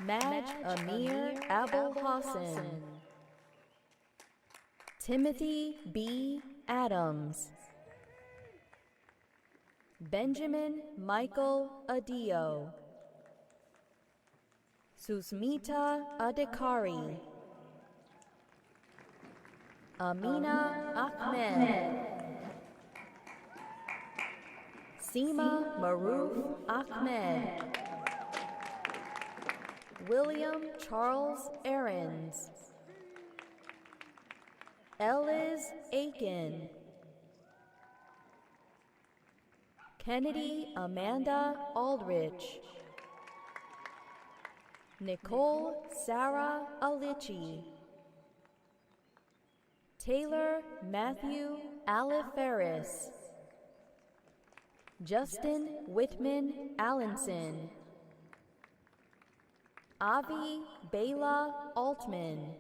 Maj Amir Abul Hassan, Timothy B. Adams, Benjamin Michael Adio, Susmita Adhikari, Amina Ahmed, Seema Maruf Ahmed, William Charles Ahrens, Eliz Aiken, Kennedy Amanda Aldrich, Nicole Sarah Alici, Taylor Matthew Aliferris, Justin Whitman Allenson, Avi Bela Altman,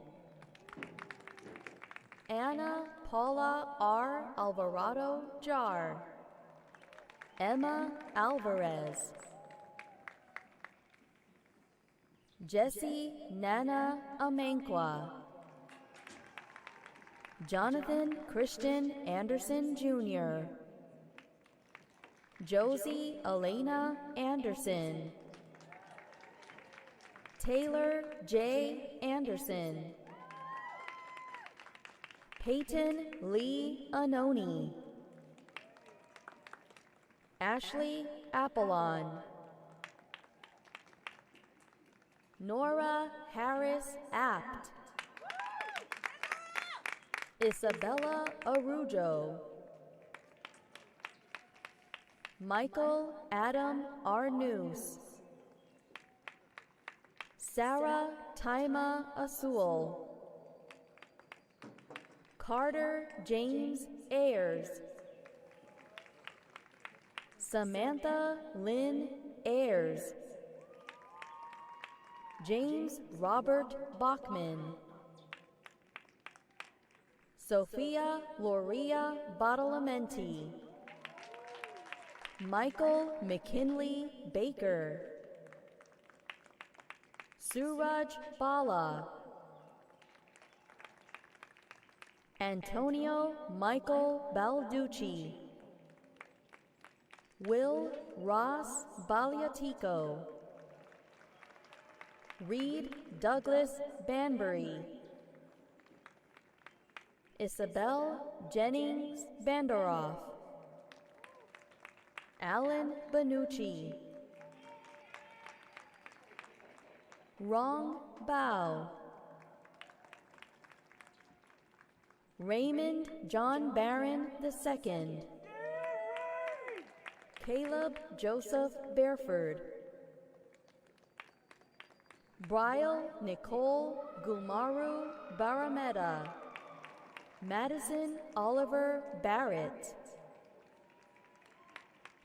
Anna Paula R. Alvarado Jar, Emma Alvarez, Jesse Nana Amankwa, Jonathan Christian Anderson Jr., Josie Elena Anderson, Taylor J. Anderson, Peyton Lee Anoni, Ashley Apollon, Nora Harris Apt, Isabella Arujo, Michael Adam Arnus, Sarah Taima Asul, Carter James Ayers, Samantha Lynn Ayers, James Robert Bachman, Sophia Loria Badalamenti, Michael McKinley Baker, Suraj Bala, Antonio Michael Balducci, Will Ross Baliatico, Reed Douglas Banbury, Isabel Jennings Banderoff, Alan Benucci, Rong Bao, Raymond John Barron II, Caleb Joseph Bareford, Brial Nicole Gumaru Barameda, Madison Oliver Barrett,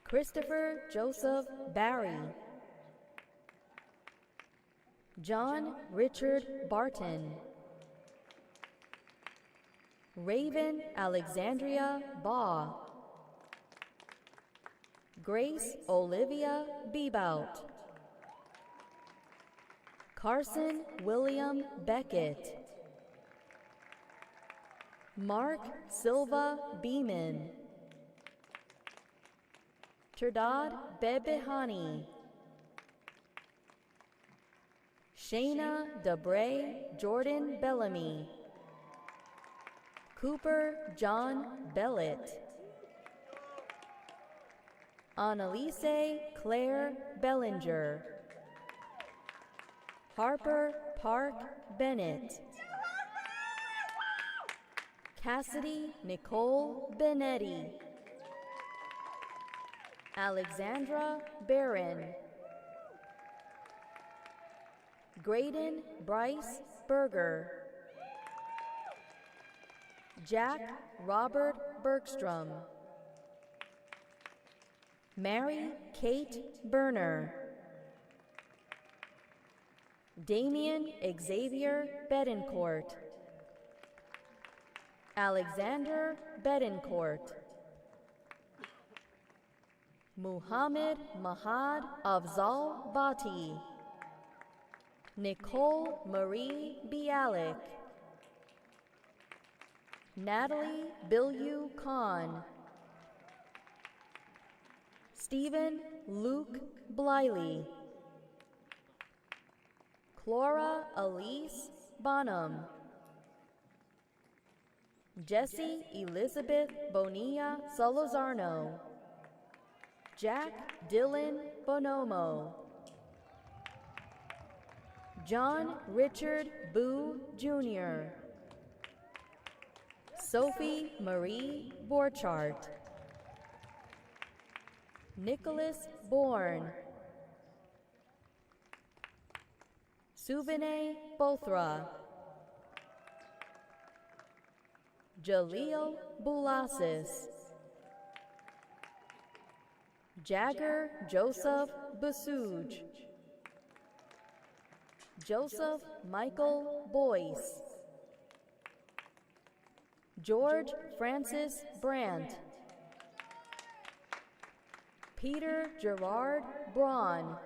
Christopher Joseph Barry, John Richard Barton, Raven Alexandria Baugh, Grace Olivia Bebout, Carson William Beckett, Mark Silva Beeman, Turdad Bebehani, Shayna Debray Jordan Bellamy, Cooper John Bellett, Annalise Claire Bellinger, Harper Park Bennett, Cassidy Nicole Benetti, Alexandra Barron, Graydon Bryce Berger, Jack Robert Bergstrom, Mary Kate Berner, Damian Xavier Bedencourt, Alexander Bedencourt, Muhammad Mahad Afzal Bati, Nicole Marie Bialik, Natalie Bilyu Khan, Stephen Luke Bliley, Clora Elise Bonham, Jessie Elizabeth Bonilla Solozarno, Jack Dylan Bonomo, John Richard Boo Jr., Sophie Marie Borchardt, Nicholas Bourne, Subine Bothra, Jaleel Bulasis, Jagger Joseph Basuj, Joseph Michael Boyce, George Francis Brandt, Peter Gerard Braun,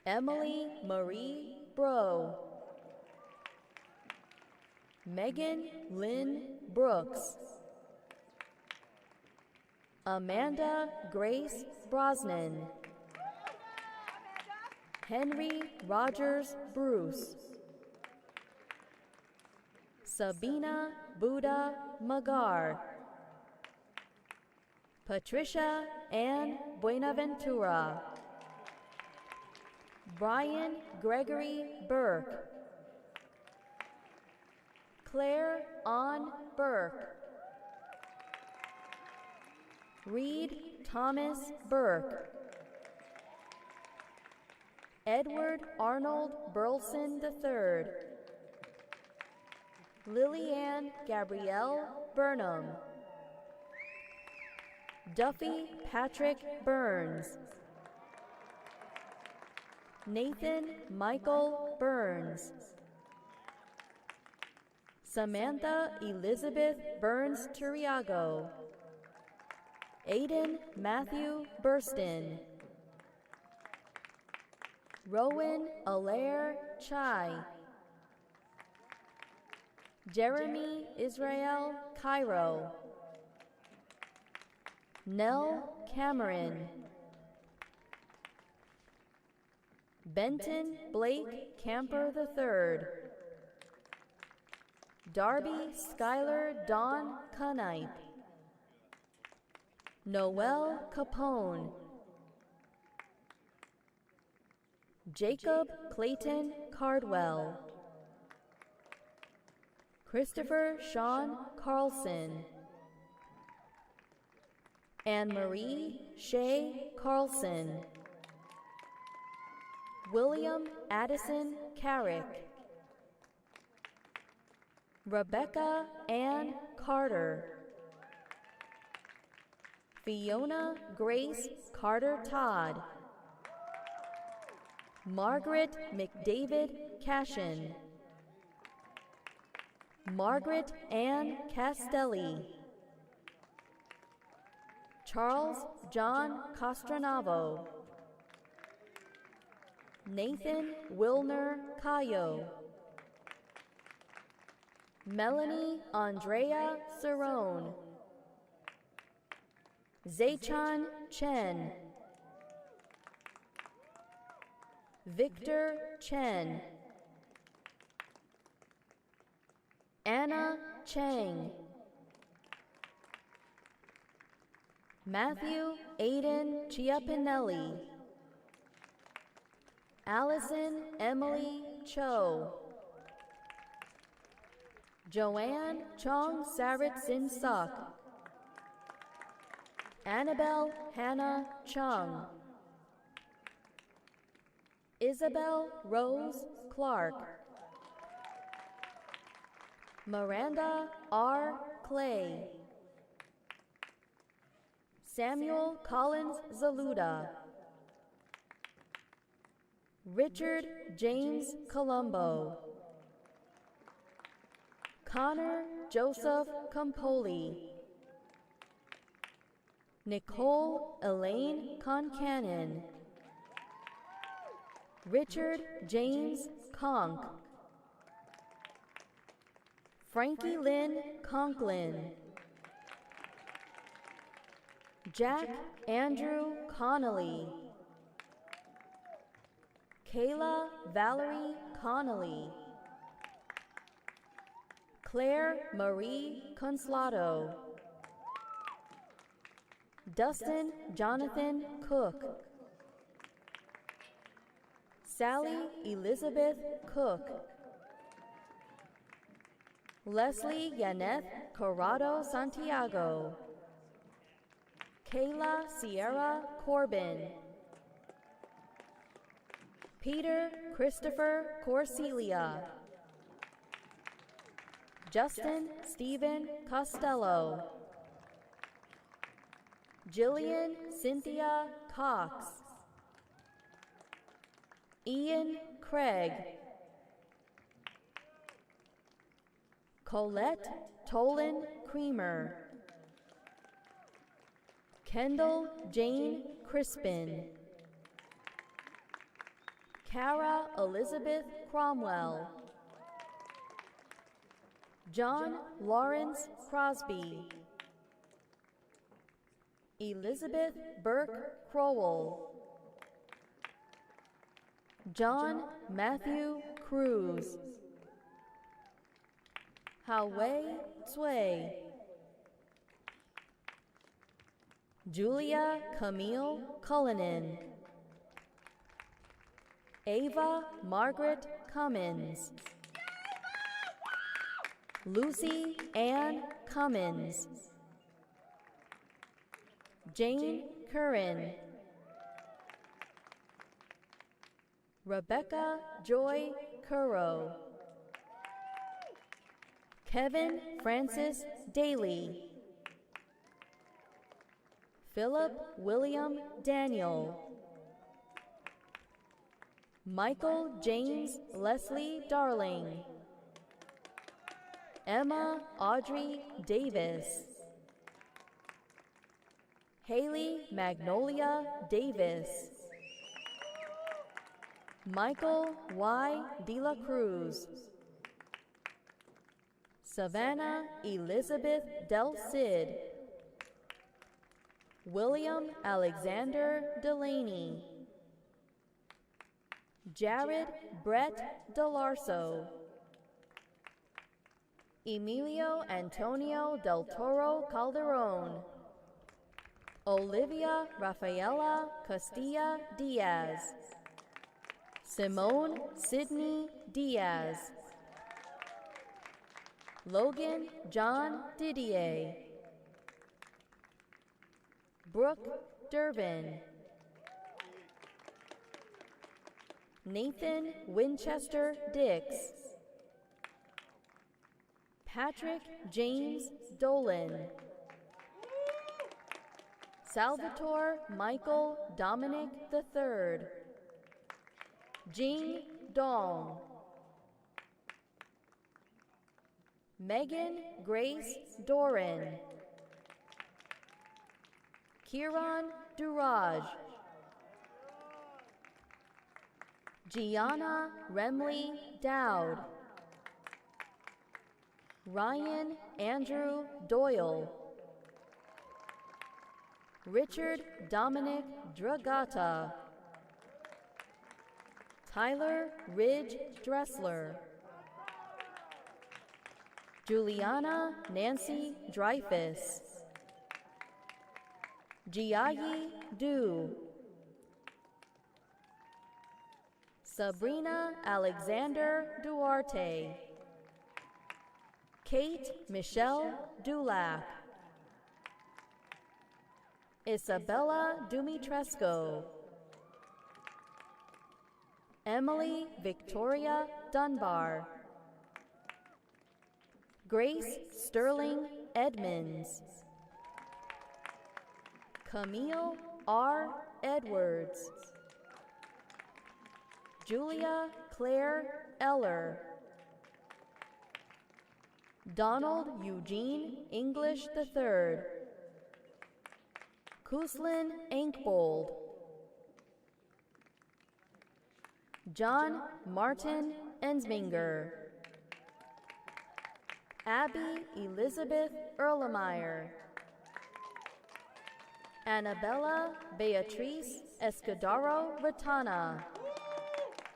Emily Marie Bro, Megan Lynn Brooks, Amanda Grace Brosnan, Henry Rogers Bruce, Sabina Buddha Magar, Patricia Ann Buenaventura, Brian Gregory Burke, Claire Ann Burke, Reed Thomas Burke, Edward Arnold Burleson III, Lillian Gabrielle Burnham, Duffy Patrick Burns, Nathan Michael Burns, Samantha Elizabeth Burns Turiago, Aiden Matthew Burston, Rowan Alaire Chai, Jeremy Israel Cairo, Nell Cameron, Benton Blake Camper III, Darby Schuyler Dawn Kanipe, Noel Capone, Jacob Clayton Cardwell, Christopher Sean Carlson, Anne-Marie Shea Carlson, William Addison Carrick, Rebecca Ann Carter, Fiona Grace Carter Todd, Margaret McDavid Cashin, Margaret Ann Castelli, Charles John Castronavo, Nathan Wilner Cayo, Melanie Andrea Cerrone, Zaichan Chen, Victor Chen, Anna Chang, Matthew Aiden Chiapinelli, Allison Emily Cho, Joanne Chong Sarit Sin Suk, Annabelle Hannah Chung, Isabel Rose Clark, Miranda R. Clay, Samuel Collins Zaluda, Richard James Colombo, Connor Joseph Campoli, Nicole Elaine Concannon, Richard James Conk, Frankie Lynn Conklin, Jack Andrew Connolly, Kayla Valerie Connolly, Claire Marie Conslato, Dustin Jonathan Cook, Sally Elizabeth Cook, Leslie Yaneth Corrado Santiago, Kayla Sierra Corbin, Peter Christopher Corsilia, Justin Stephen Costello, Jillian Cynthia Cox, Ian Craig, Colette Tolan Creamer, Kendall Jane Crispin, Cara Elizabeth Cromwell, John Lawrence Crosby, Elizabeth Burke Crowell, John Matthew Cruz, Hawei Tsui, Julia Camille Cullinan, Ava Margaret Cummins, Lucy Ann Cummins, Jane Curran, Rebecca Joy Currow, Kevin Francis Daly, Philip William Daniel, Michael James Leslie Darling, Emma Audrey Davis, Haley Magnolia Davis, Michael Y. De La Cruz, Savannah Elizabeth Del Cid, William Alexander Delaney, Jared Brett DeLarso, Emilio Antonio Del Toro Calderon, Olivia Rafaela Castilla Diaz, Simone Sidney Diaz, Logan John Didier, Brooke Durbin, Nathan Winchester Dix, Patrick James Dolan, Salvatore Michael Dominic III, Jing Dong, Megan Grace Doran, Kieran Duraj, Gianna Remley Dowd, Ryan Andrew Doyle, Richard Dominic Dragata, Tyler Ridge Dressler, Juliana Nancy Dreyfus, Jiayi Du, Sabrina Alexander Duarte, Kate Michelle Dulac, Isabella Dumitrescu, Emily Victoria Dunbar, Grace Sterling Edmonds, Camille R. Edwards, Julia Claire Eller, Donald Eugene English III, Kuslin Ankbold, John Martin Ensminger, Abby Elizabeth Erlemeyer, Annabella Beatrice Escudero Ratana,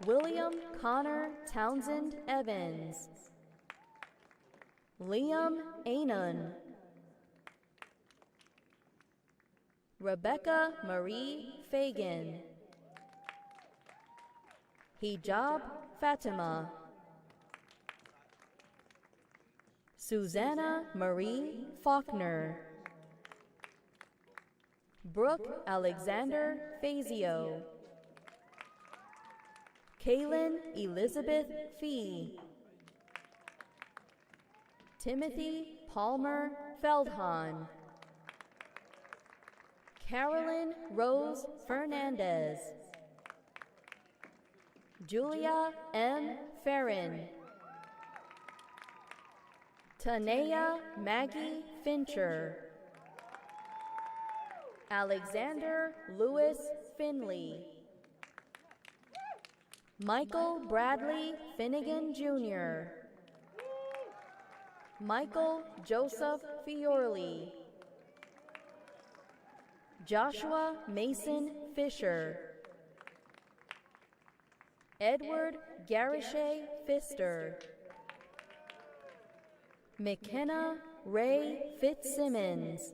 William Connor Townsend Evans, Liam Anon, Rebecca Marie Fagan, Hijab Fatima, Susanna Marie Faulkner, Brooke Alexander Fazio, Kaylin Elizabeth Fee, Timothy Palmer Feldhahn, Carolyn Rose Fernandez, Julia M. Farron, Tanea Maggie Fincher, Alexander Lewis Finley, Michael Bradley Finnegan Jr., Michael Joseph Fiorli, Joshua Mason Fisher, Edward Garishay Pfister, McKenna Ray Fitzsimmons,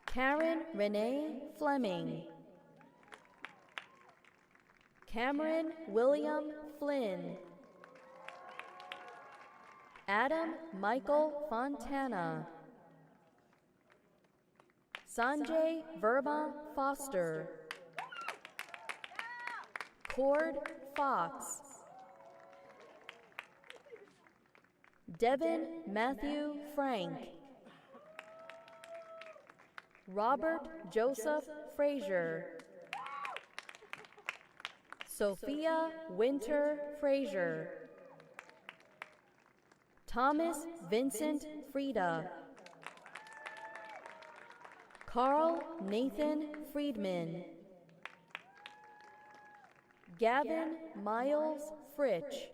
Karen Renee Fleming, Cameron William Flynn, Adam Michael Fontana, Sanjay Verma Foster, Cord Fox, Devin Matthew Frank, Robert Joseph Frazier, Sophia Winter Frazier, Thomas Vincent Frieda, Carl Nathan Friedman, Gavin Miles Fritch,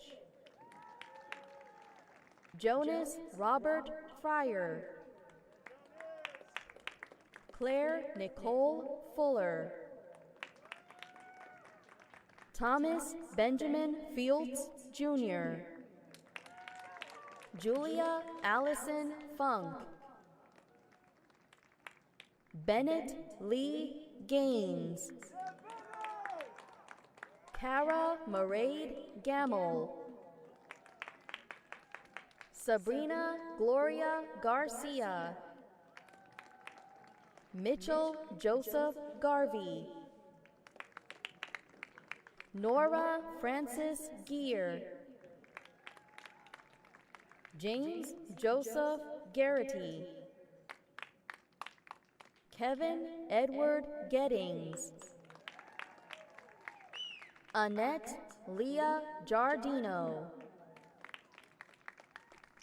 Jonas Robert Fryer, Claire Nicole Fuller, Thomas Benjamin Fields Jr., Julia Allison Funk, Bennett Lee Gaines, Cara Maraid Gamel, Sabrina Gloria Garcia, Mitchell Joseph Garvey, Nora Francis Gear, James Joseph Garrity, Kevin Edward Gettings, Annette Leah Giardino,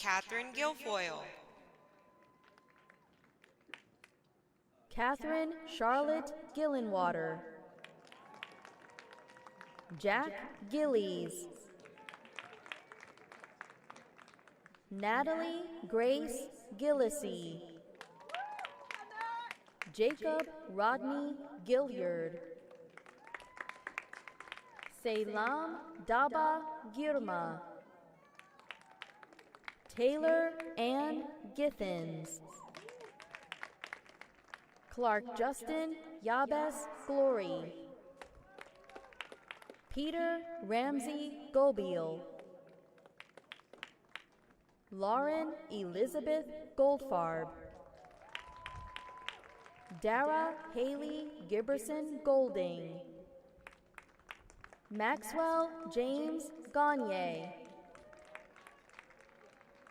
Catherine Guilfoyle, Catherine Charlotte Gillenwater, Jack Gillies, Natalie Grace Gillisey, Jacob Rodney Gilliard, Selam Daba Girma, Taylor Ann Githens, Clark Justin Yabes Glory, Peter Ramsey Gobiel, Lauren Elizabeth Goldfarb, Dara Haley Giberson Golding, Maxwell James Gagne,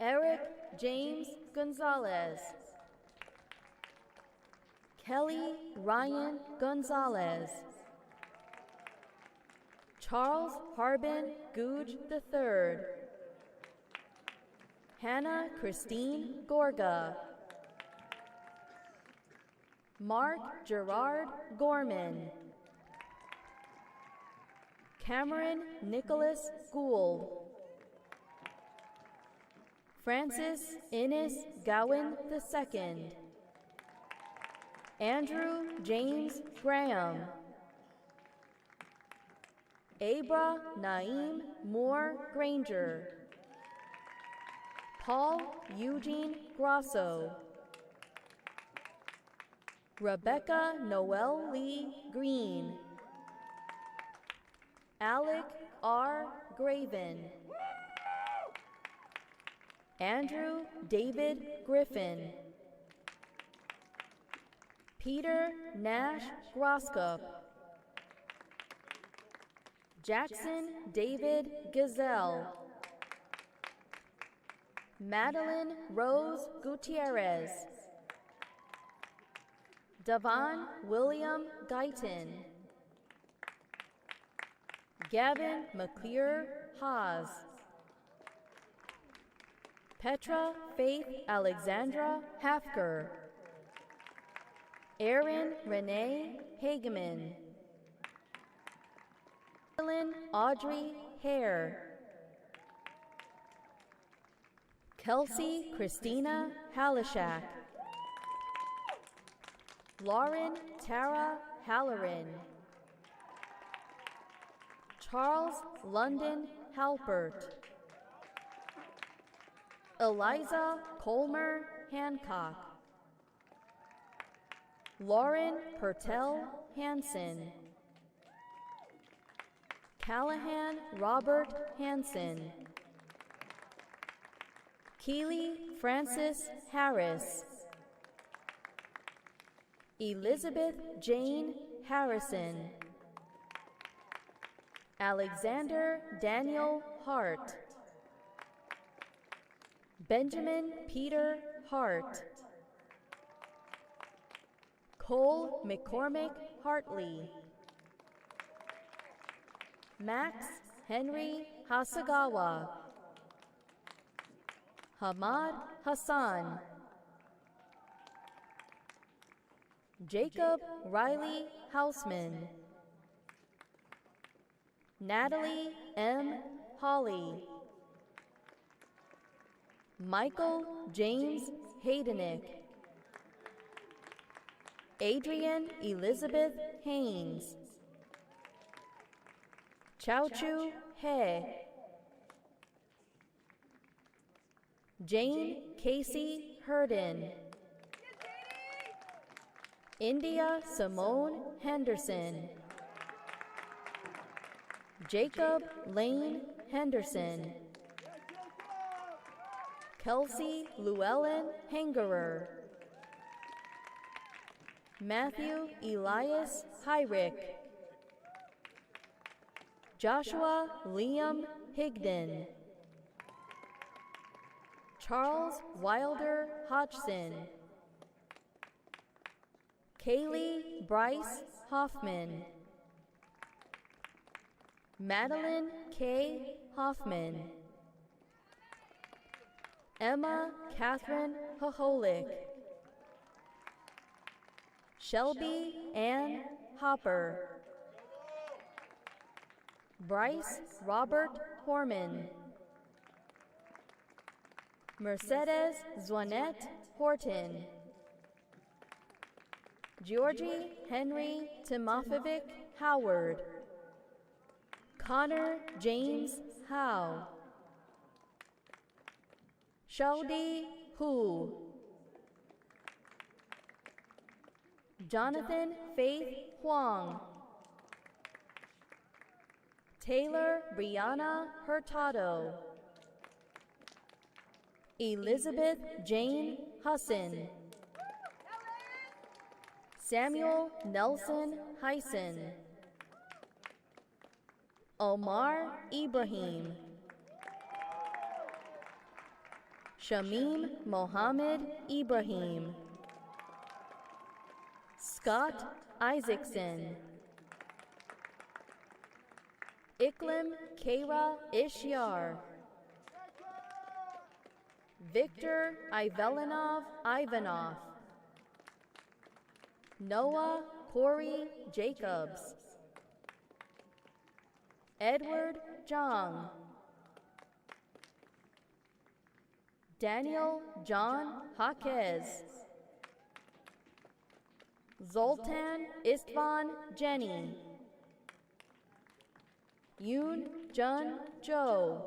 Eric James Gonzalez, Kelly Ryan Gonzalez, Charles Harbin Googe III, Hannah Christine Gorga, Mark Gerard Gorman, Cameron Nicholas Gould, Francis Innes Gowan II, Andrew James Graham, Abra Naeem Moore Granger, Paul Eugene Grosso, Rebecca Noel Lee Green, Alec R. Graven, Andrew David Griffin, Peter Nash Groskop, Jackson David Gazelle, Madeline Rose Gutierrez, Devon William Guyton, Gavin McClear Haas, Petra Faith Alexandra Hafker, Erin Renee Hageman, Evelyn Audrey Hare, Kelsey Christina Halishak, Lauren Tara Halloran, Charles London Halpert, Eliza Colmer Hancock, Lauren Pertel Hansen, Callahan Robert Hansen, Keely Francis Harris, Elizabeth Jane Harrison, Alexander Daniel Hart, Benjamin Peter Hart, Cole McCormick Hartley, Max Henry Hasagawa, Hamad Hassan, Jacob Riley Hausman, Natalie M. Hawley, Michael James Haydenick, Adrian Elizabeth Haynes, Chao-Chu He, Jane Casey Herden, India Simone Henderson, Jacob Lane Henderson, Kelsey Llewellyn Hangerer, Matthew Elias Hyrick, Joshua Liam Higdon, Charles Wilder Hodgson, Kaylee Bryce Hoffman, Madeline K. Hoffman, Emma Catherine Hoholik, Shelby Ann Hopper, Bryce Robert Horman, Mercedes Zwanette Horton, Georgie Henry Timofevic Howard, Connor James Howe, Shaudi Hu, Jonathan Faith Huang, Taylor Brianna Hurtado, Elizabeth Jane Husson, Samuel Nelson Hyson, Omar Ibrahim, Shamim Mohammed Ibrahim, Scott Isaacson, Iklim Kara Ishyar, Victor Ivelinov Ivanov, Noah Corey Jacobs, Edward Zhang, Daniel John Jaquez, Zoltan Istvan Jenny, Yoon Jun Jo,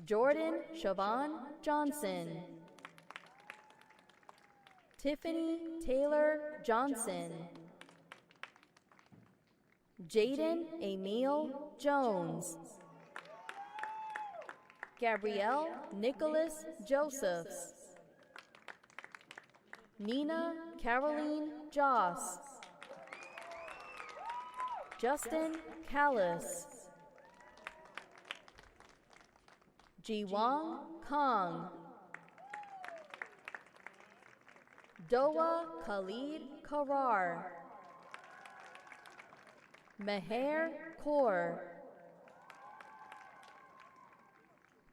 Jordan Siobhan Johnson, Tiffany Taylor Johnson, Jaden Emil Jones, Gabrielle Nicholas Josephs, Nina Caroline Joss, Justin Callis, Jiwang Kong, Doa Khalid Karar, Meher Kaur,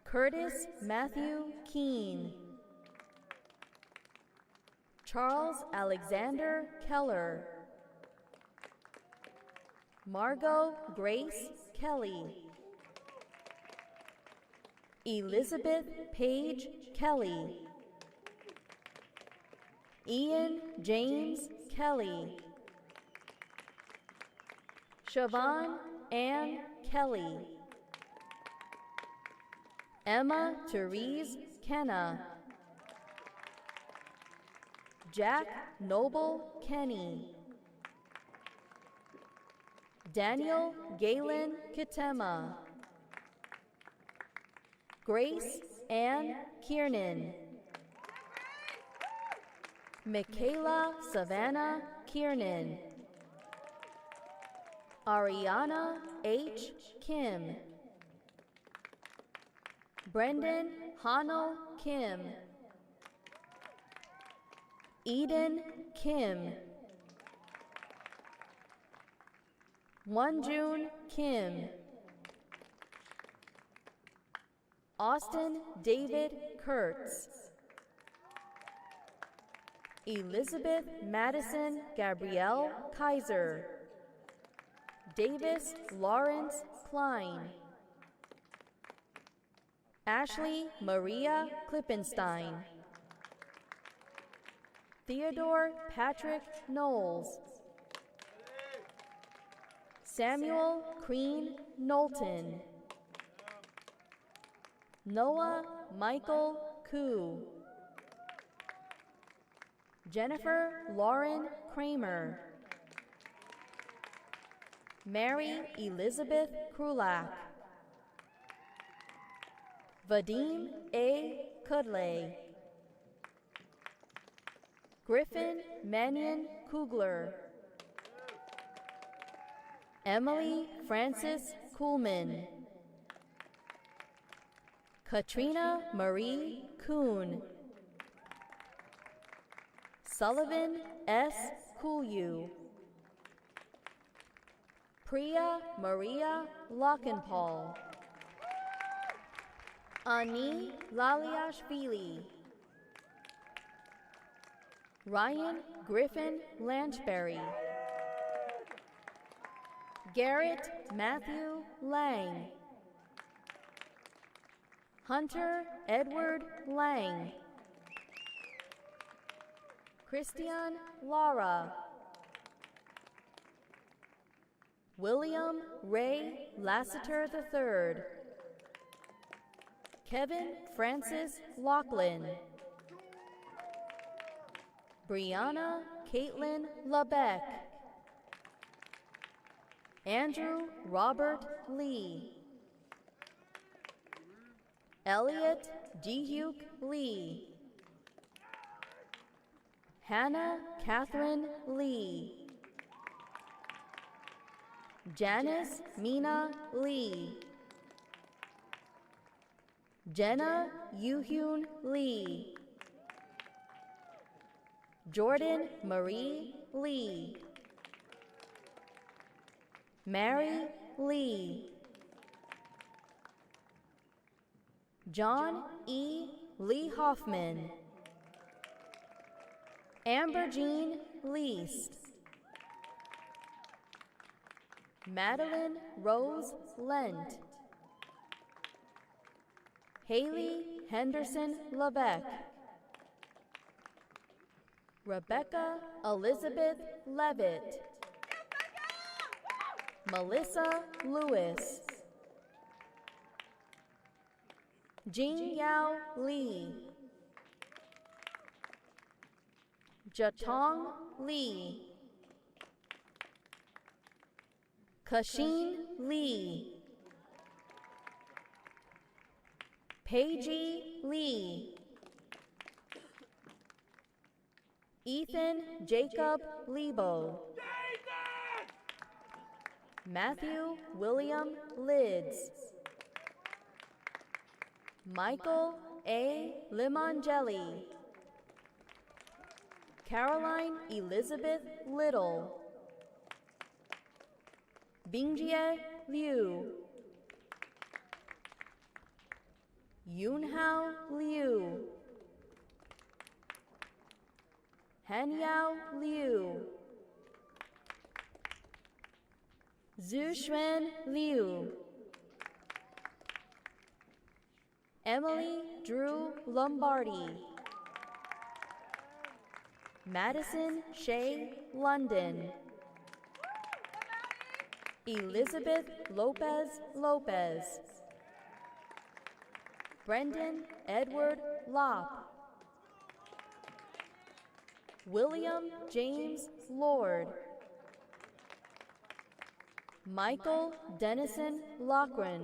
Curtis Matthew Keene, Charles Alexander Keller, Margot Grace Kelly, Elizabeth Page Kelly, Ian James Kelly, Siobhan Ann Kelly, Emma Therese Kenna, Jack Noble Kenny, Daniel Galen Kitema, Grace Ann Kiernan, Michaela Savannah Kiernan, Ariana H. Kim, Brendan Hano Kim, Eden Kim, Wonjun Kim, Austin David Kurtz, Elizabeth Madison Gabrielle Kaiser, Davis Lawrence Klein, Ashley Maria Klippenstein, Theodore Patrick Knowles, Samuel Crean Knowlton, Noah Michael Koo, Jennifer Lauren Kramer, Mary Elizabeth Krulak, Vadim A. Kudley, Griffin Mannion Kugler, Emily Frances Kuhlman, Katrina Marie Kuhn, Sullivan S. Kuyu, Priya Maria Lockenpaul, Ani Laliashvili, Ryan Griffin Lanchberry, Garrett Matthew Lang, Hunter Edward Lang, Christian Lara, William Ray Lassiter III, Kevin Francis Laughlin, Brianna Caitlin LeBeck, Andrew Robert Lee, Elliot Dehuk Lee, Hannah Catherine Lee, Janice Mina Lee, Jenna Yuhyun Lee, Jordan Marie Lee, Mary Lee, John E. Lee Hoffman, Amber Jean Least, Madeline Rose Lent, Haley Henderson Lebeck, Rebecca Elizabeth Levitt, Melissa Lewis, Jing Yao Lee, Jatong Lee, Kashin Lee, Paige Lee. Ethan Jacob Lebo. Matthew William Lids. Michael A. Limongelli. Caroline Elizabeth Little. Bingjie Liu. Yunhao Liu. Hanyao Liu. Zhuxuan Liu. Emily Drew Lombardi. Madison Shea London. Elizabeth Lopez Lopez. Brendan Edward Lopp. William James Lord. Michael Dennison Loughran.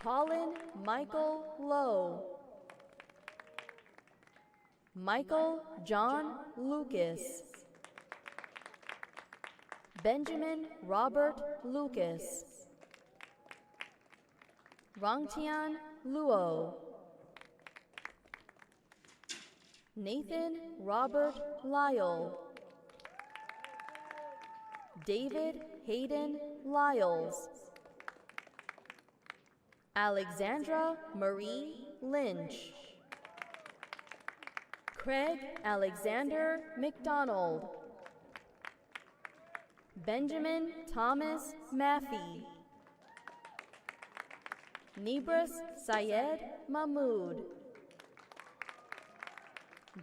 Colin Michael Lowe. Michael John Lucas. Benjamin Robert Lucas. Rongtian Luo. Nathan Robert Lyle. David Hayden Lyles. Alexandra Marie Lynch. Craig Alexander McDonald. Benjamin Thomas Maffey. Nibras Syed Mahmood.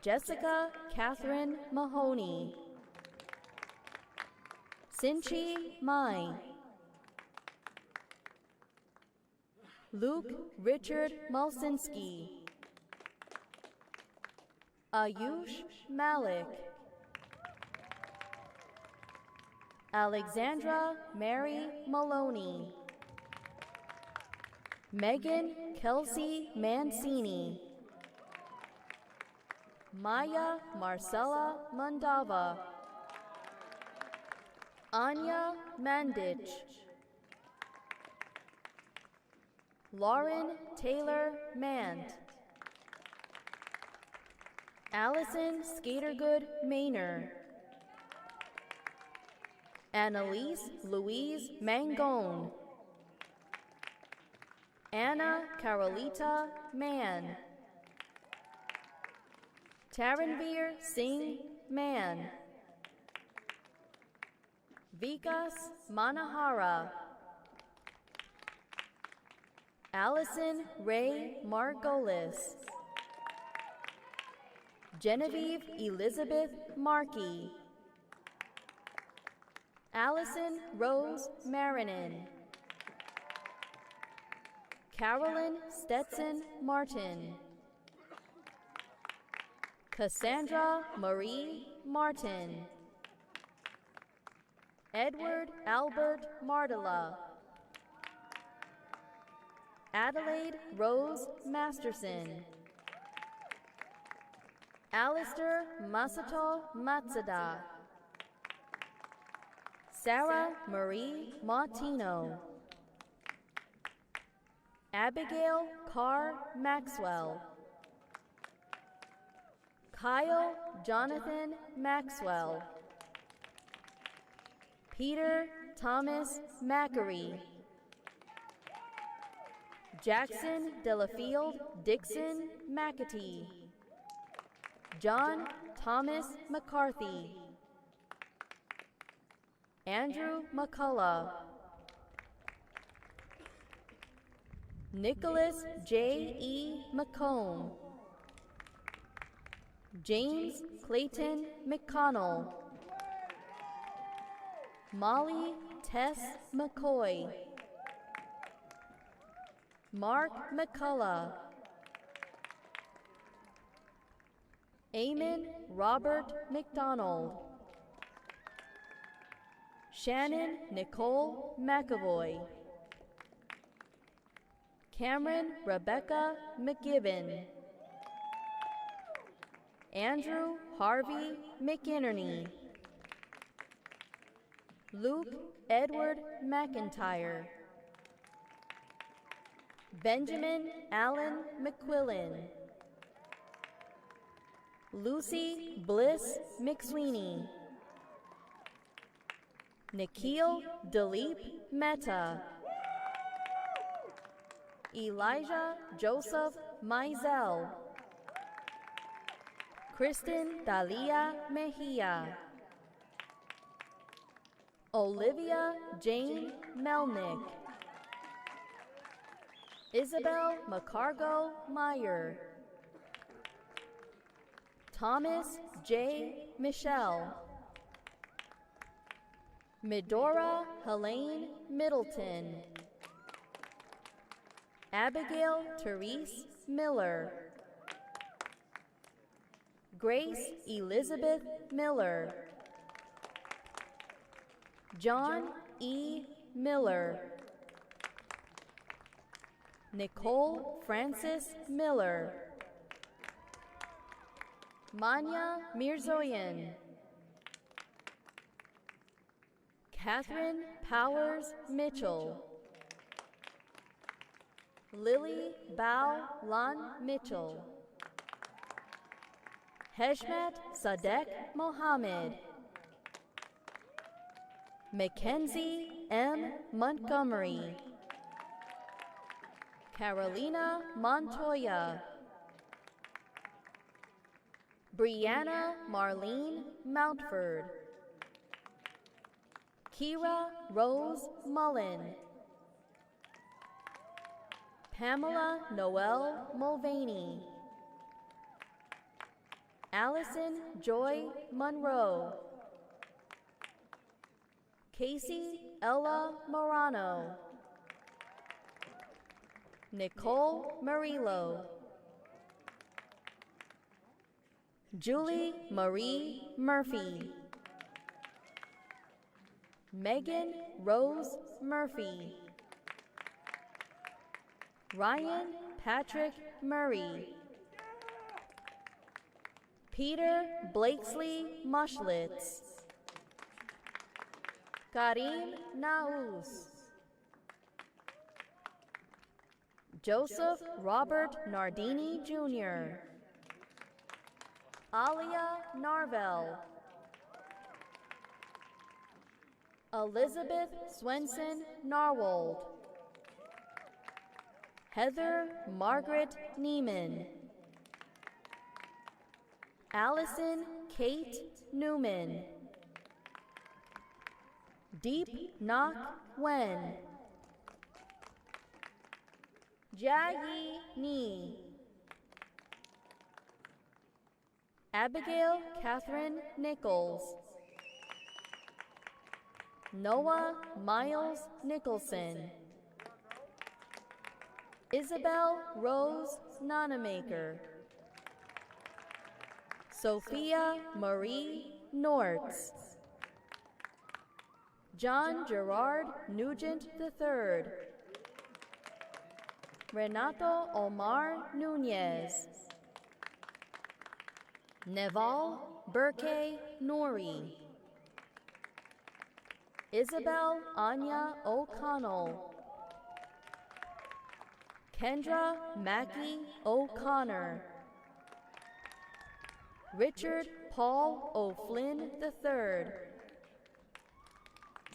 Jessica Catherine Mahoney. Sinchi Mai. Luke Richard Malsinski. Ayush Malik. Alexandra Mary Maloney. Megan Kelsey Mancini. Maya Marcella Mandava. Anya Mandich. Lauren Taylor Mant. Allison Skatergood Maynor. Annalise Louise Mangone. Anna Carolita Mann. Taranveer Singh Mann. Vikas Manahara. Allison Ray Margolis. Genevieve Elizabeth Markey. Allison Rose Marinin. Carolyn Stetson Martin. Cassandra Marie Martin. Edward Albert Mardala. Adelaide Rose Masterson. Alistair Masato Matsuda. Sarah Marie Martino. Abigail Carr Maxwell. Kyle Jonathan Maxwell. Peter Thomas Mackery. Jackson Delafield Dixon McAtee. John Thomas McCarthy. Andrew McCullough. Nicholas J. E. McComb. James Clayton McConnell. Molly Tess McCoy. Mark McCullough. Eamon Robert McDonald. Shannon Nicole McAvoy. Cameron Rebecca McGibbon, Andrew Harvey McInerney, Luke Edward McIntyre, Benjamin Allen McQuillan, Lucy Bliss McSweeney, Nikhil Dilip Mehta, Elijah Joseph Mizell, Kristen Dalia Mejia, Olivia Jane Melnick, Isabel McCargo Meyer, Thomas J. Michelle, Medora Helene Middleton, Abigail Therese Miller, Grace Elizabeth Miller, John E. Miller, Nicole Francis Miller, Manya Mirzoyan, Catherine Powers Mitchell, Lily Bao Lan Mitchell, Heshmat Sadek Mohammed, Mackenzie M. Montgomery, Carolina Montoya, Brianna Marlene Mountford, Kira Rose Mullen, Pamela Noel Mulvaney, Allison Joy Monroe, Casey Ella Morano, Nicole Murillo, Julie Marie Murphy, Megan Rose Murphy, Ryan Patrick Murray, Peter Blakesley Mushlitz, Karim Naus, Joseph Robert Nardini Jr., Alia Narvel, Elizabeth Swenson Narwold, Heather Margaret Neiman, Allison Kate Newman, Deep Nok Wen, Jayi Ni, Abigail Catherine Nichols, Noah Miles Nicholson, Isabel Rose Nonamaker, Sophia Marie Nortz, John Gerard Nugent III, Renato Omar Nunez, Neval Burke Nori, Isabel Anya O'Connell, Kendra Mackey O'Connor, Richard Paul O'Flynn III,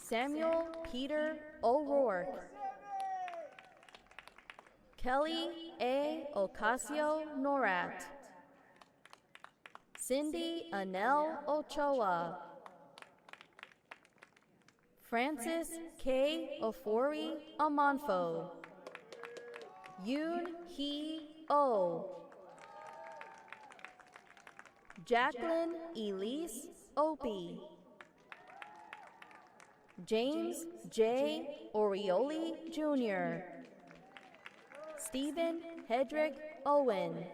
Samuel Peter O'Rourke, Kelly A. Ocasio Norat, Cindy Anel Ochoa, Francis K. Ofori Amonfo, Yoon Hee Oh, Jacqueline Elise Opie, James J. Orioli Jr., Stephen Hedrick Owen,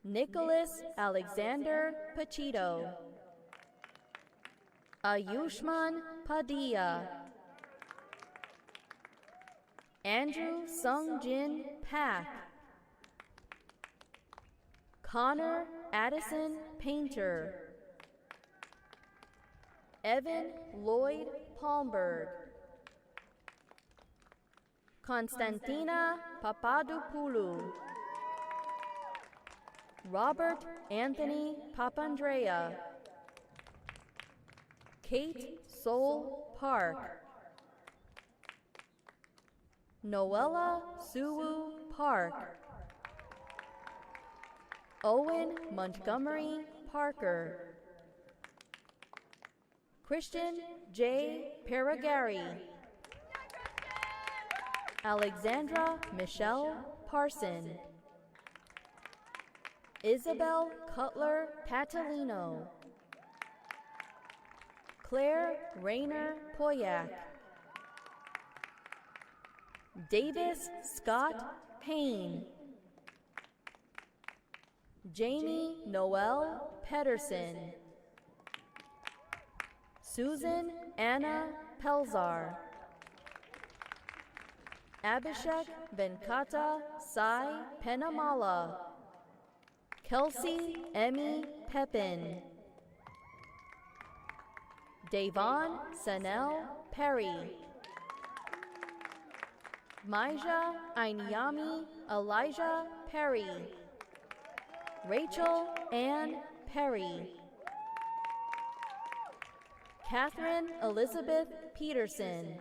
Nicholas Alexander Pachito, Ayushman Padilla, Andrew Sung-Jin Pak, Connor Addison Painter, Evan Lloyd Palmberg, Konstantina Papadopoulou, Robert Anthony Papandrea, Kate Sol Park, Noella Suwu Park, Owen Montgomery Parker, Christian J. Paragari, Alexandra Michelle Parson, Isabel Cutler Patalino, Claire Rayner Poyak, Davis Scott Payne, Jamie Noel Pedersen, Susan Anna Pelzar, Abhishek Venkata Sai Penamala, Kelsey Emmy Pepin, Davon Sanel Perry, Maija Ainyami Elijah Perry, Rachel Ann Perry, Catherine Elizabeth Peterson,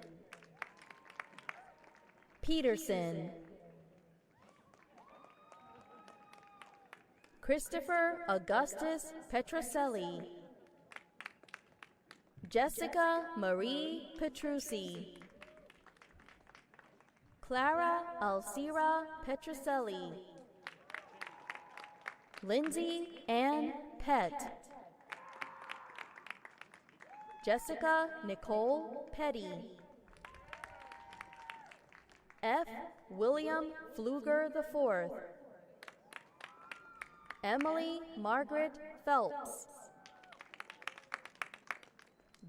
Christopher Augustus Petroselli, Jessica Marie Petrucci, Clara Alcira Petroselli, Lindsay Ann Pett, Jessica Nicole Petty, F. William Pfluger IV, Emily Margaret Phelps,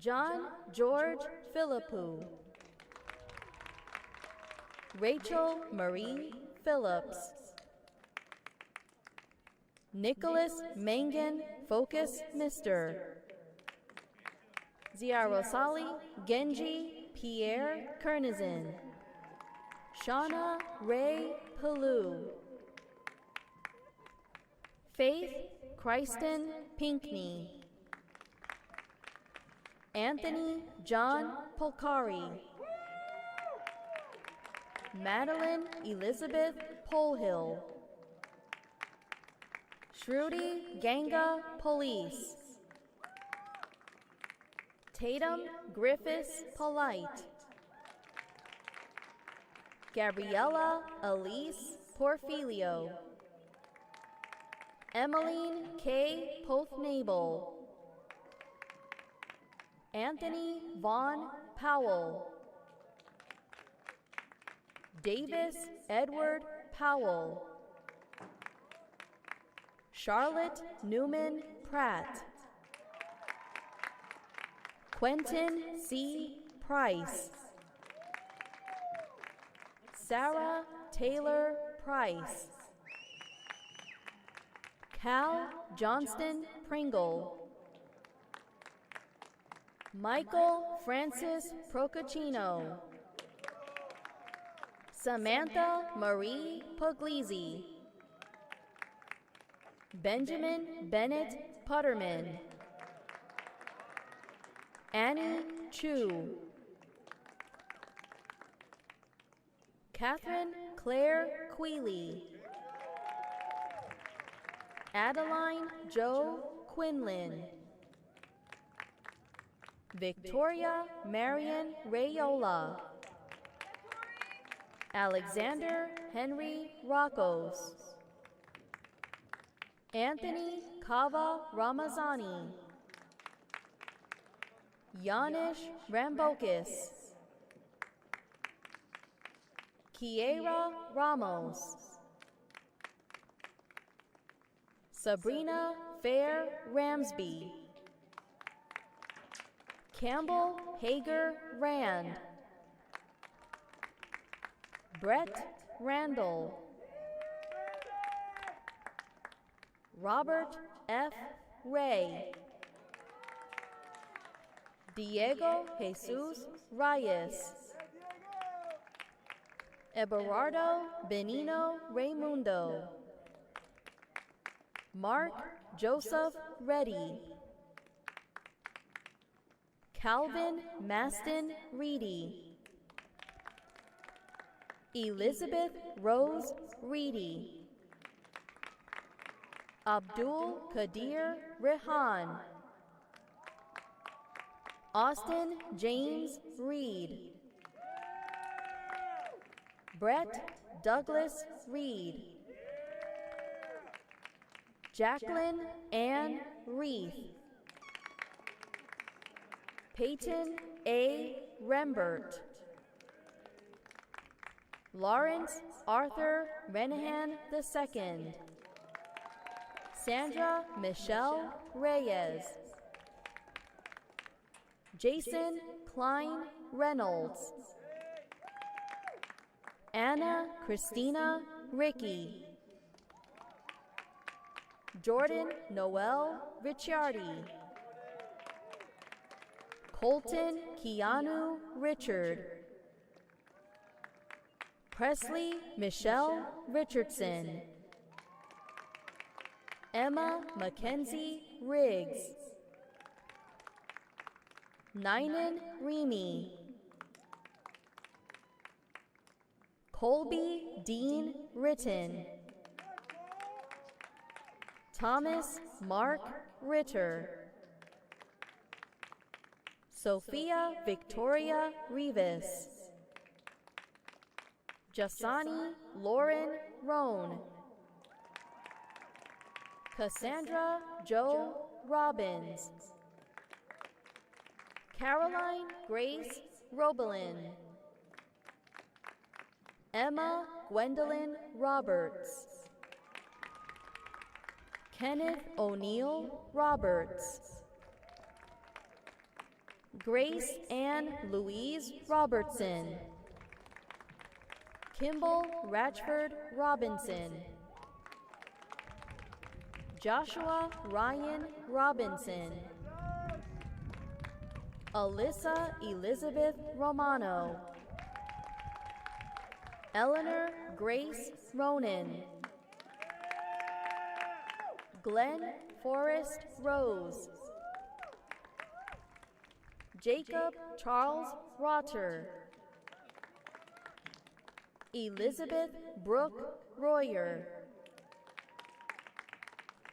John George Philippou, Rachel Marie Phillips, Nicholas Mangan Focus Mister, Ziarosali Genji Pierre Kernizin, Shauna Ray Palou, Faith Christen Pinkney, Anthony John Polcari, Madeline Elizabeth Polhill, Shruti Ganga Police, Tatum Griffiths Polite, Gabriella Elise Porfilio, Emmeline K. Pothnabel, Anthony Vaughn Powell, Davis Edward Powell, Charlotte Newman Pratt, Quentin C. Price, Sarah Taylor Price, Cal Johnston Pringle, Michael Francis Procaccino, Samantha Marie Puglisi, Benjamin Bennett Putterman, Annie Chu, Catherine Claire Queeley, Adeline Jo Quinlan, Victoria Marion Rayola, Alexander Henry Rockos, Anthony Kava Ramazani, Yanish Rambokis, Kiera Ramos, Sabrina Fair Ramsby, Campbell Hager Rand, Brett Randall, Robert F. Ray, Diego Jesus Reyes, Everardo Benino Raimundo, Mark Joseph Reddy, Calvin Maston Reedy, Elizabeth Rose Reedy, Abdul Qadir Rehan, Austin James Reed, Brett Douglas Reed, Jacqueline Ann Reith, Peyton A. Rembert, Lawrence Arthur Renahan II, Sandra Michelle Reyes, Jason Klein Reynolds, Anna Christina Ricky, Jordan Noel Ricciardi, Colton Keanu Richard, Presley Michelle Richardson, Emma Mackenzie Riggs, Ninan Remy, Colby Dean Ritten, Thomas Mark Ritter, Sophia Victoria Rivas, Jasani Lauren Roan, Cassandra Jo Robbins, Caroline Grace Robelin, Emma Gwendolyn Roberts, Kenneth O'Neill Roberts, Grace Ann Louise Robertson, Kimball Ratchford Robinson, Joshua Ryan Robinson, Alyssa Elizabeth Romano, Eleanor Grace Ronan, Glenn Forrest Rose, Jacob Charles Rotter, Elizabeth Brooke Royer,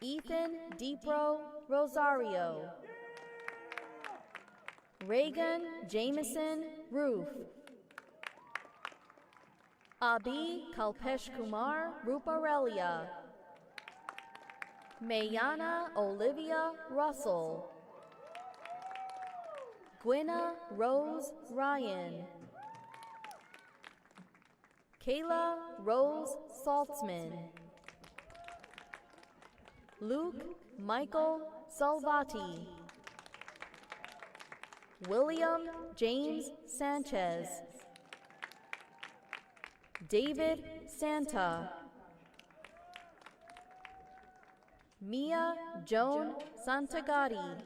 Ethan DePro Rosario, Reagan Jameson Roof, Abi Kalpesh Kumar Ruparelia, Mayana Olivia Russell, Gwyna Rose Ryan, Kayla Rose Saltzman, Luke Michael Salvati, William James Sanchez, David Santa, Mia Joan Santagati,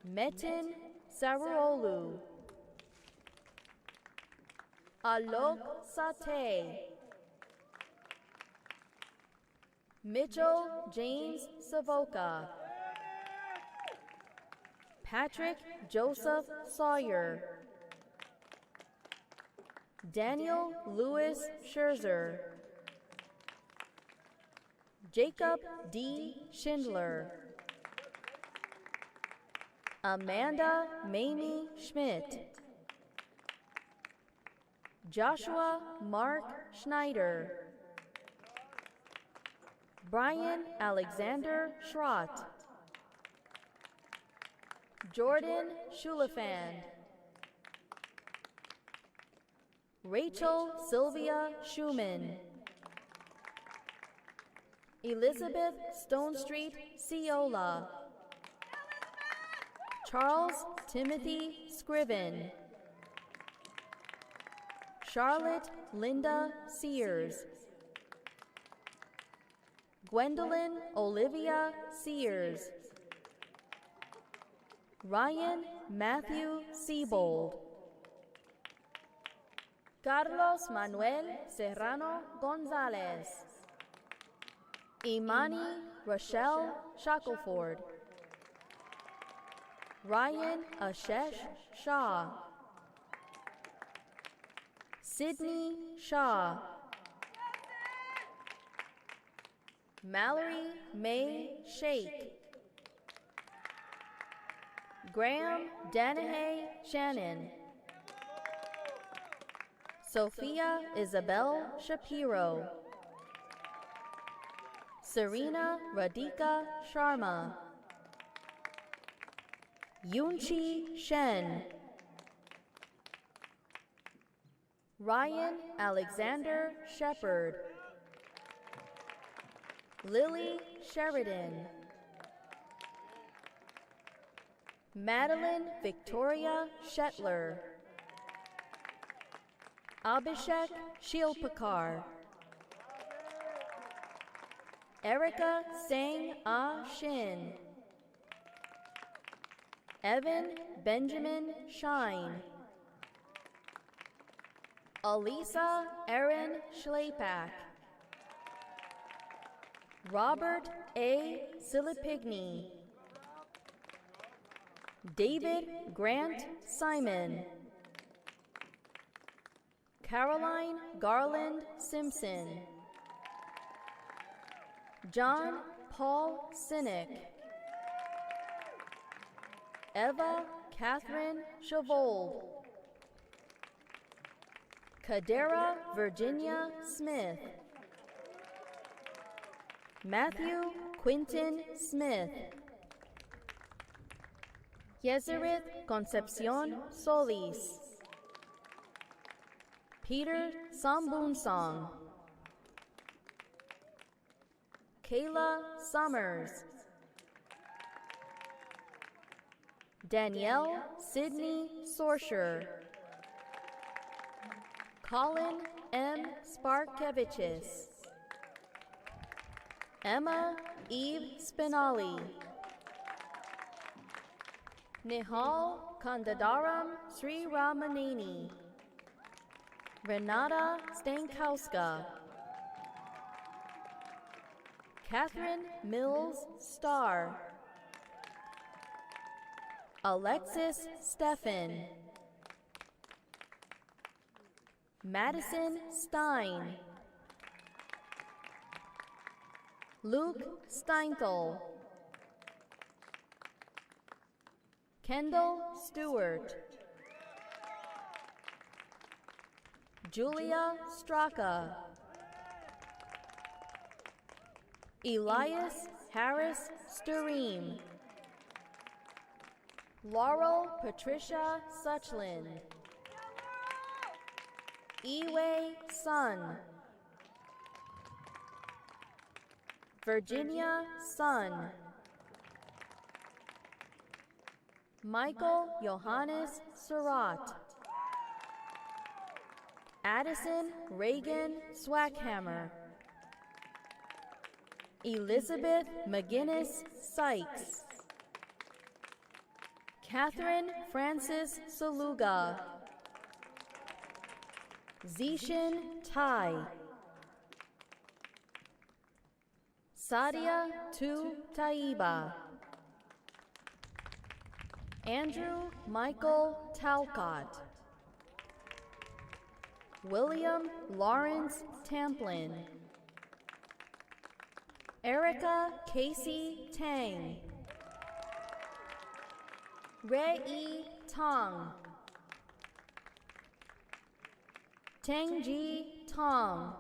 Metin Sarulu, Alok Sate, Mitchell James Savoca, Patrick Joseph Sawyer, Daniel Louis Scherzer, Jacob D. Schindler, Amanda Mamie Schmidt, Joshua Mark Schneider, Brian Alexander Schrott, Jordan Schulafand, Rachel Sylvia Schumann, Elizabeth Stonestreet Ciola, Charles Timothy Scriven, Charlotte Linda Sears, Gwendolyn Olivia Sears, Ryan Matthew Siebold, Carlos Manuel Serrano Gonzalez, Imani Rochelle Shackelford, Ryan Ashesh Shah, Sydney Shaw, Mallory May Shake, Graham Danahay Shannon, Sophia Isabel Shapiro, Serena Radhika Sharma, Yunchi Shen, Ryan Alexander Shepard, Lily Sheridan, Madeline Victoria Shetler, Abhishek Shilpakar, Erica Sang Ah Shin, Evan Benjamin Shine, Alisa Erin Schlepak, Robert A. Silipigny, David Grant Simon, Caroline Garland Simpson, John Paul Sinek, Eva Catherine Chavold, Kadera Virginia Smith, Matthew Quinton Smith, Yezereth Concepcion Solis, Peter Sambunsong, Kayla Summers, Danielle Sidney Sorsher, Colin M. Sparkevichis, Emma Eve Spinali, Nihal Kandadaram Sri Ramaneni, Renata Stankowska, Catherine Mills Starr, Alexis Steffen, Madison Stein, Luke Steinthal, Kendall Stewart, Julia Straka, Elias Harris Stureem, Laurel Patricia Suchland, Eway Sun, Virginia Sun, Michael Johannes Surratt, Addison Reagan Swackhammer, Elizabeth McGinnis Sykes, Catherine Francis Saluga, Zishan Tai, Sadia Tu Taiba, Andrew Michael Talcott, William Lawrence Tamplin, Erica Casey Tang, Rei Tong, Tangji Tong,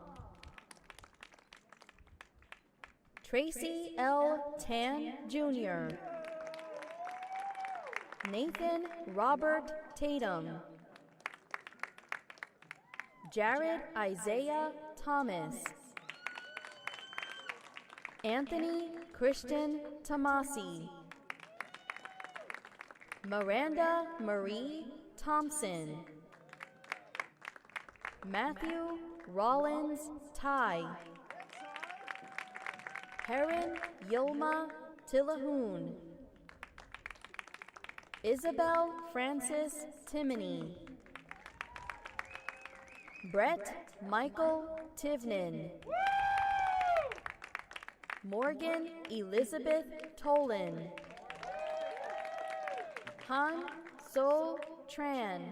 Tracy L. Tan Jr., Nathan Robert Tatum, Jared Isaiah Thomas, Anthony Christian Tomasi, Miranda Marie Thompson, Matthew Rollins Ty, Heron Yilma Tillahoon, Isabel Francis Timoney, Brett Michael Tivnan, Morgan Elizabeth Tolan, Han So Tran,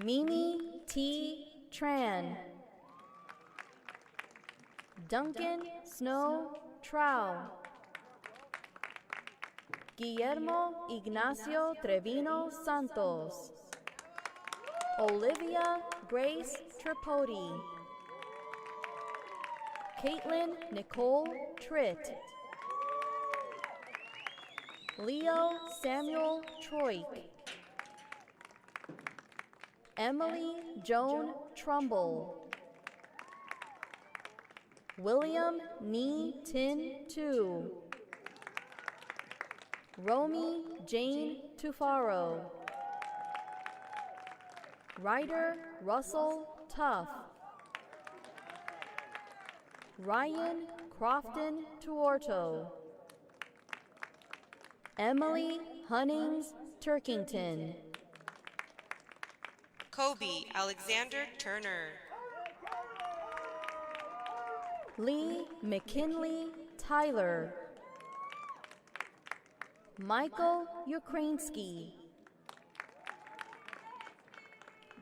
Mimi T. Tran, Duncan Snow Trow, Guillermo Ignacio Trevino Santos, Olivia Grace Tripodi, Caitlin Nicole Tritt, Leo Samuel Troik, Emily Joan Trumbull, William Nee Tin Tu, Romy Jane Tufaro, Ryder Russell Tuff, Ryan Crofton Tuorto, Emily Hunnings Turkington, Kobe Alexander Turner. Lee McKinley Tyler, Michael Ukrainsky,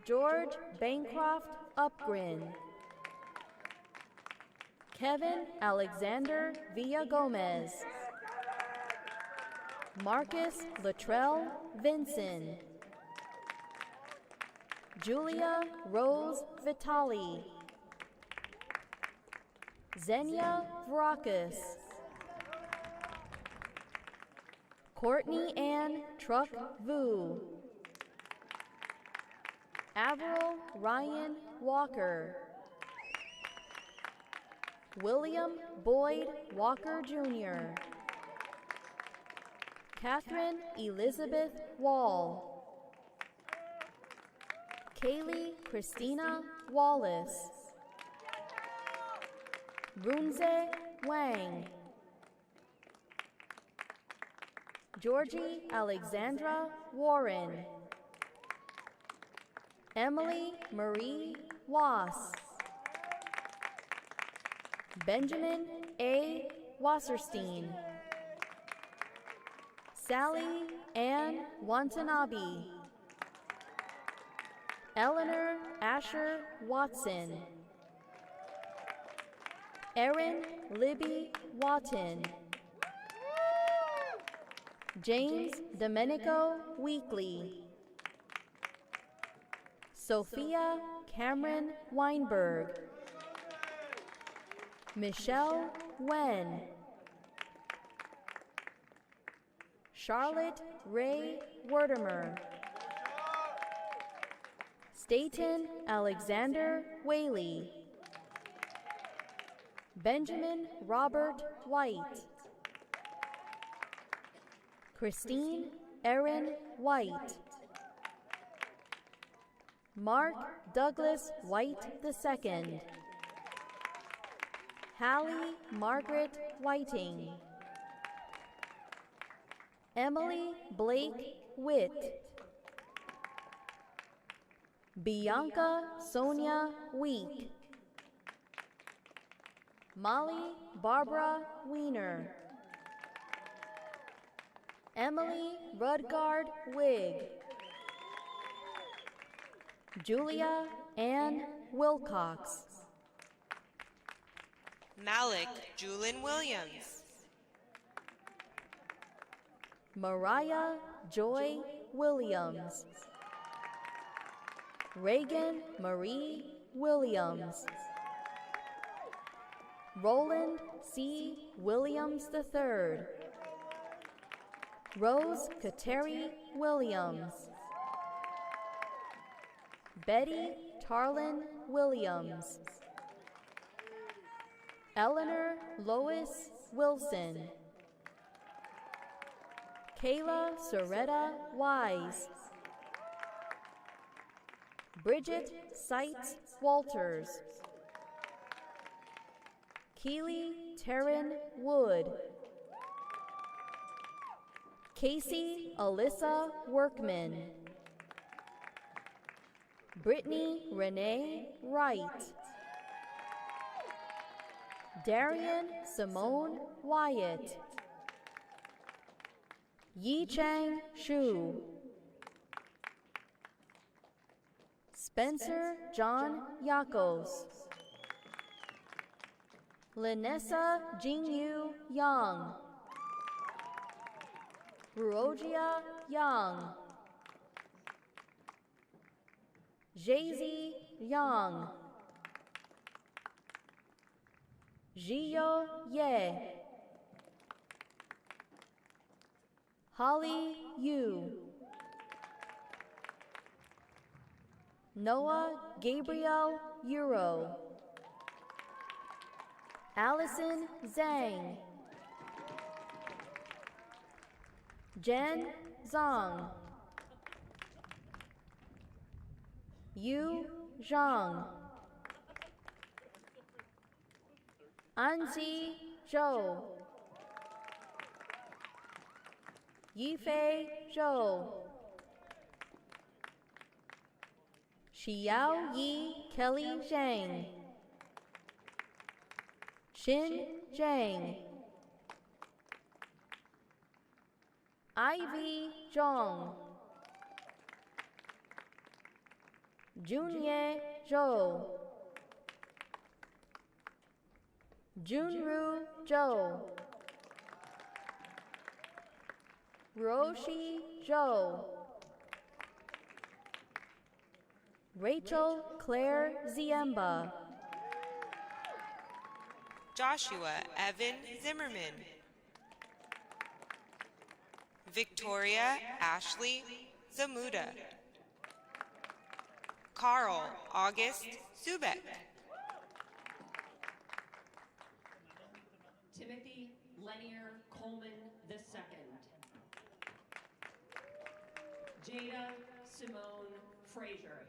George Bancroft Upgrin, Kevin Alexander Villagomez, Marcus Latrell Vinson, Julia Rose Vitali, Xenia Vrakis, Courtney Ann Truck Vu, Avril Ryan Walker, William Boyd Walker Jr., Catherine Elizabeth Wall, Kaylee Christina Wallace, Runze Wang, Georgie Alexandra Warren, Emily Marie Wass, Benjamin A. Wasserstein, Sally Ann Watanabe, Eleanor Asher Watson, Erin Libby Watton, James Domenico Weekly, Sophia Cameron Weinberg, Michelle Wen, Charlotte Ray Werdemer, Staten Alexander Whaley, Benjamin Robert White, Christine Erin White, Mark Douglas White II, Hallie Margaret Whiting, Emily Blake Witt, Bianca Sonia Week, Molly Barbara Wiener, Emily Rudgard Wig, Julia Ann Wilcox, Malik Julin Williams. Mariah Joy Williams, Reagan Marie Williams, Roland C. Williams III, Rose Kateri Williams, Betty Tarlin Williams, Eleanor Lois Wilson, Kayla Soretta Wise, Bridget Seitz Walters, Keely Taryn Wood, Casey Alyssa Workman, Brittany Renee Wright, Darian Simone Wyatt, Yi Chang Shu, Spencer John Yakos, Linessa Jingyu Yang, Ruojia Yang, Jay-Z Yang, Jiyo Ye, Holly Yu, Noah Gabriel Euro, Allison Zhang, Jen Zhang, Yu Zhang, Anzi Zhou, Yifei Zhou, Xiao Yi Kelly Zhang, Xin Zhang, Ivy Zhong, Junye Zhou, Junru Zhou, Roshi Zhou, Rachel Claire Ziemba, Joshua Evan Zimmerman, Victoria Ashley Zamuda, Carl August Subek, Timothy Lenier Coleman II, Jada Simone Frazier,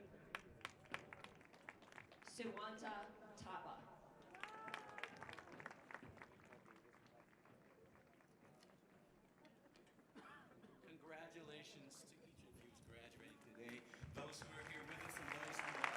Suwanta Tapa. Congratulations to each of you who's graduating today, those who are here with us and those who are.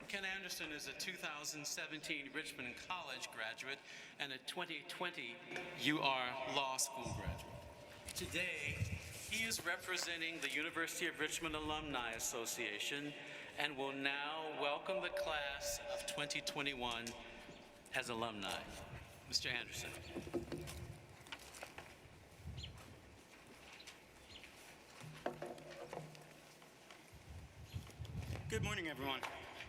Ken Anderson is a 2017 Richmond College graduate and a 2020 UR Law School graduate. Today, he is representing the University of Richmond Alumni Association and will now welcome the class of 2021 as alumni. Mr. Anderson. Good morning, everyone.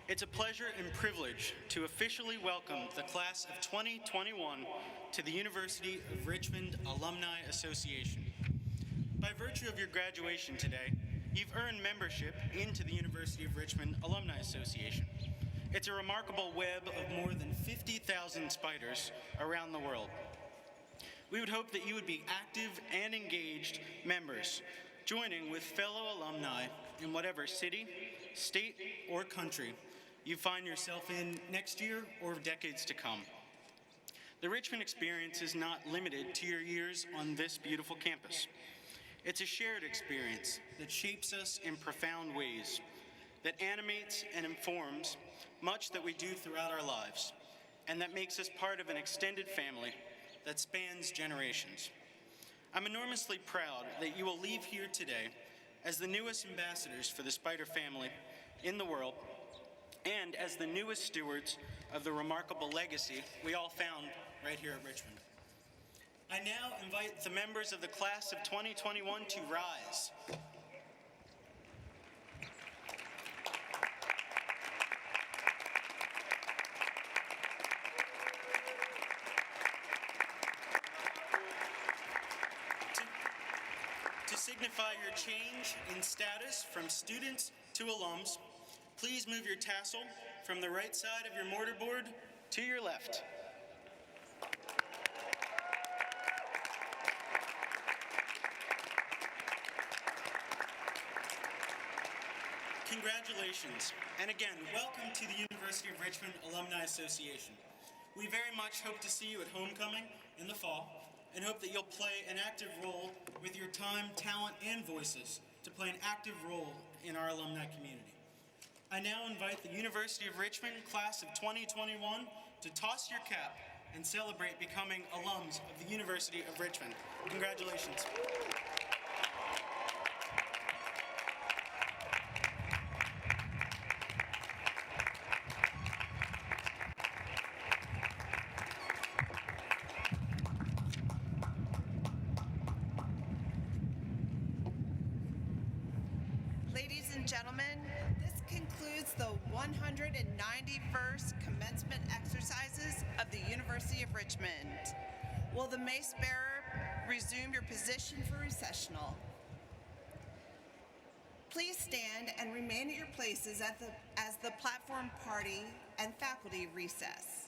It's a pleasure and privilege to officially welcome the class of 2021 to the University of Richmond Alumni Association. By virtue of your graduation today, you've earned membership into the University of Richmond Alumni Association. It's a remarkable web of more than 50,000 spiders around the world. We would hope that you would be active and engaged members, joining with fellow alumni in whatever city, state, or country you find yourself in next year or decades to come. The Richmond experience is not limited to your years on this beautiful campus. It's a shared experience that shapes us in profound ways, that animates and informs much that we do throughout our lives, and that makes us part of an extended family that spans generations. I'm enormously proud that you will leave here today as the newest ambassadors for the spider family in the world, and as the newest stewards of the remarkable legacy we all found right here at Richmond. I now invite the members of the class of 2021 to rise. signify your change in status from students to alums, please move your tassel from the right side of your mortarboard to your left. Congratulations, and again, welcome to the University of Richmond Alumni Association. We very much hope to see you at homecoming in the fall, and hope that you'll play an active role with your time, talent, and voices to play an active role in our alumni community. I now invite the University of Richmond class of 2021 to toss your cap and celebrate becoming alums of the University of Richmond. Congratulations. Ladies and gentlemen, this concludes the 191st commencement exercises of the University of Richmond. Will the mace bearer resume your position for recessional? Please stand and remain at your places as the platform party and faculty recess.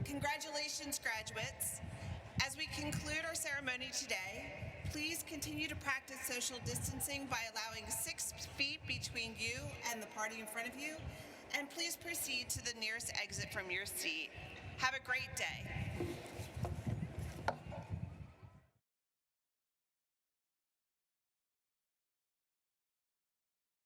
Congratulations, graduates. As we conclude our ceremony today, please continue to practice social distancing by allowing 6 feet between you and the party in front of you, and please proceed to the nearest exit from your seat. Have a great day.